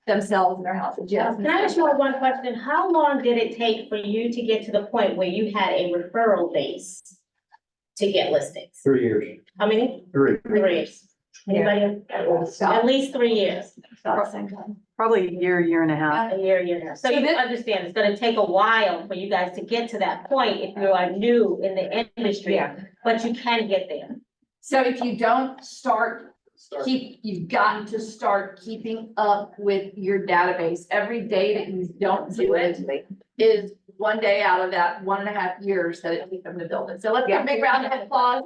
themselves and their houses. Yes. Can I ask you one question? How long did it take for you to get to the point where you had a referral base to get listings? 3 years. How many? 3. 3 years. Anybody? At least 3 years. Probably a year and a half. A year and a half. So you understand, it's gonna take a while for you guys to get to that point if you are new in the industry, but you can get there. So if you don't you've got to start keeping up with your database. Every day that you don't do it is one day out of that 1.5 years that it took them to build it. So let's give a big round of applause.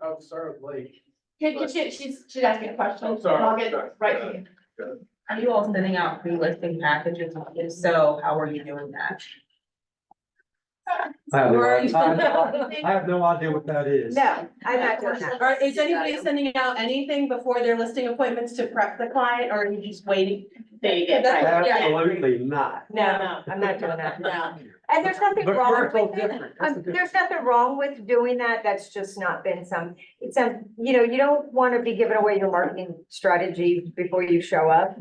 I'm sorry, late. She's asking a question. I'm sorry. I'll get right to you. Are you all sending out pre-listing packages? If so, how are you doing that? I have no idea what that is. No, I'm not doing that. Or is anybody sending out anything before their listing appointments to prep the client, or are you just waiting? There you go. Absolutely not. No, I'm not doing that. No. And there's nothing But wrong commercial's with it. different. That's the There's nothing wrong with doing that. That's just not been you know, you don't want to be giving away your marketing strategy before you show up.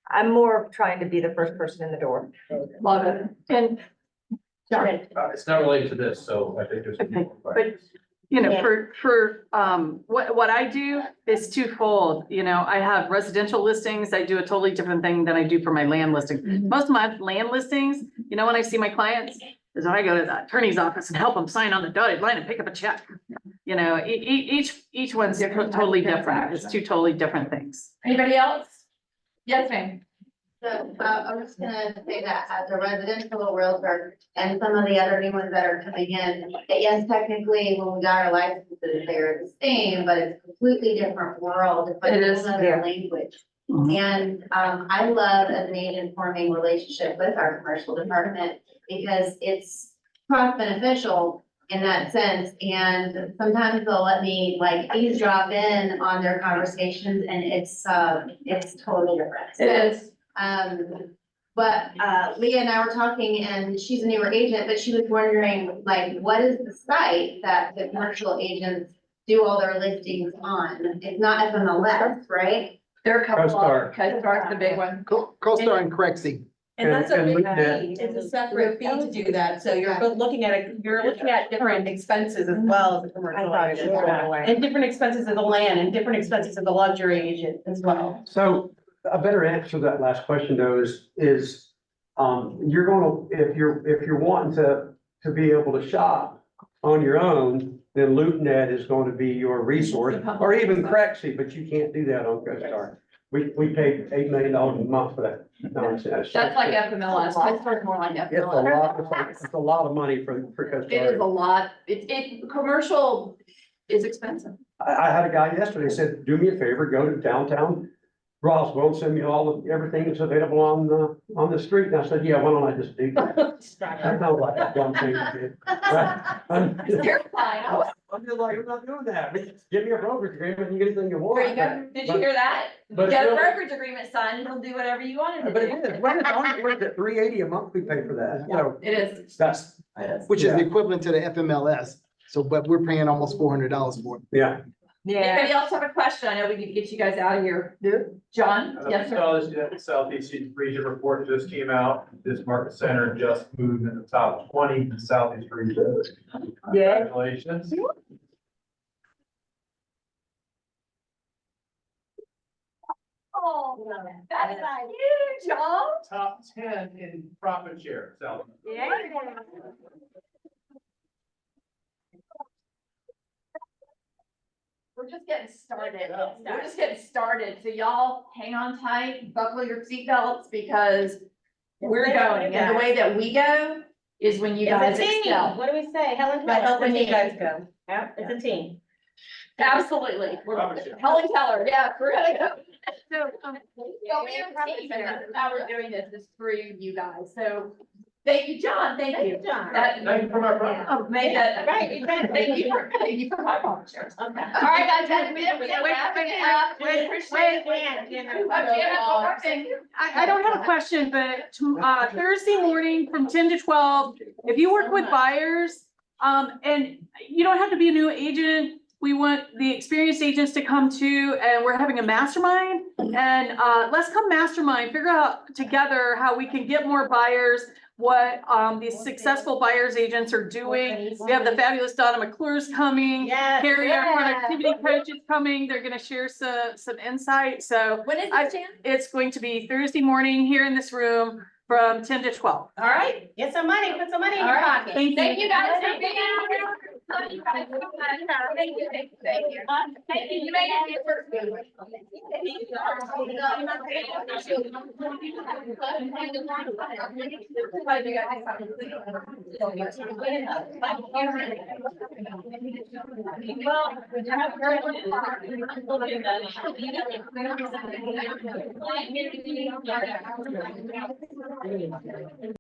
I'm more trying to be the first person in the door. Love it. And It's not related to this, so I think there's. But you know, Yeah. what I do is twofold, you know, I have residential listings, I do a totally different thing than I do for my land listing. Most of my land listings, you know, when I see my clients, is when I go to the attorney's office and help them sign on the dotted line and pick up a check. You know, each one's totally different, it's two totally different things. Anybody else? Yes, ma'am. So, I'm just gonna say that as a residential realtor and some of the other new ones that are coming in, that yes, technically, when we got our licenses, they're the same, but it's a completely different world, but It it's is, another language. And, I love as an agent forming relationship with our commercial department because it's cross beneficial in that sense. And sometimes they'll let me like eavesdrop in on their conversations and it's totally different. It is. But Leah and I were talking and she's a newer agent, but she was wondering, like, what is the site that the commercial agents do all their listings on? It's not FMLS, right? There are a couple of, CoStar. CoStar's the big one. CoStar and Crexie. And that's a And big LoopNet. fee, it's a separate fee to do that, so you're looking at different expenses as well as a commercial agent. And different expenses of the land and different expenses of the luxury agent as well. So a better answer to that last question though is, you're gonna, if you're wanting to be able to shop on your own, then LoopNet is going to be your resource, or even Crexie, but you can't do that on CoStar. We paid $8 million a month for that nonsense. That's like FMLS, CoStar's more like It's a FMLS. lot, it's a lot of money for It is a CoStar. lot, commercial is expensive. I had a guy yesterday said, do me a favor, go to downtown Roswell and send me everything that's available on the street. And I said, yeah, why don't I just do that? That sounds like a dumb thing to do. Right? It's terrifying. I'm just like, I'm not doing that. Give me a brokerage agreement and you get anything you want. There you go. Did you hear that? But Get a it's really- brokerage agreement signed, he'll do whatever you want him But to it do. is, what is it, $380 a month we pay for that? So It is. that's, Which is Yeah. the equivalent to the FMLS. So, but we're paying almost $400 for it. yeah. Anybody else have a question? I know we need to get you guys out of here. John? Yes, sir. The Southeast region report just came out. This market center just moved in the top 20 in the Southeast region. Yeah. Congratulations. Oh, that's huge, John. Top 10 in profit share, South. Yeah. We're just getting started. We're just getting started. So y'all hang on tight, buckle your seatbelts because we're going. And the way that we go is when you guys It's a team. excel. What do we say? Helen By Keller, helping when you you. guys go. Yeah, it's a team. Absolutely. Profit share. Helen Keller, yeah, we're gonna go. So, So we are a team, and that's how we're doing this is through you guys. So, thank you, John. Thank you. John. Thank you for my profit. Oh, made that. Right, exactly. Thank you for my volunteers. Okay. All right, guys, that's it. We're wrapping it up. We appreciate it. I don't have a question, but Thursday morning from 10 to 12, if you work with buyers, and you don't have to be a new agent, we want the experienced agents to come too, and we're having a mastermind. And let's come mastermind, figure out together how we can get more buyers, what these successful buyers agents are doing. We have the fabulous Donna McClure's coming. Yes. Carrie, our yeah. productivity coach is coming. They're gonna share some insight. So When is I- it, Jan? it's going to be Thursday morning here in this room from 10 to 12. All right. Get some money, put some money in All your right. pocket. Thank you guys for being here. Thank you guys so much. Thank you, thank you, thank you. Thank you. You made it first. Well,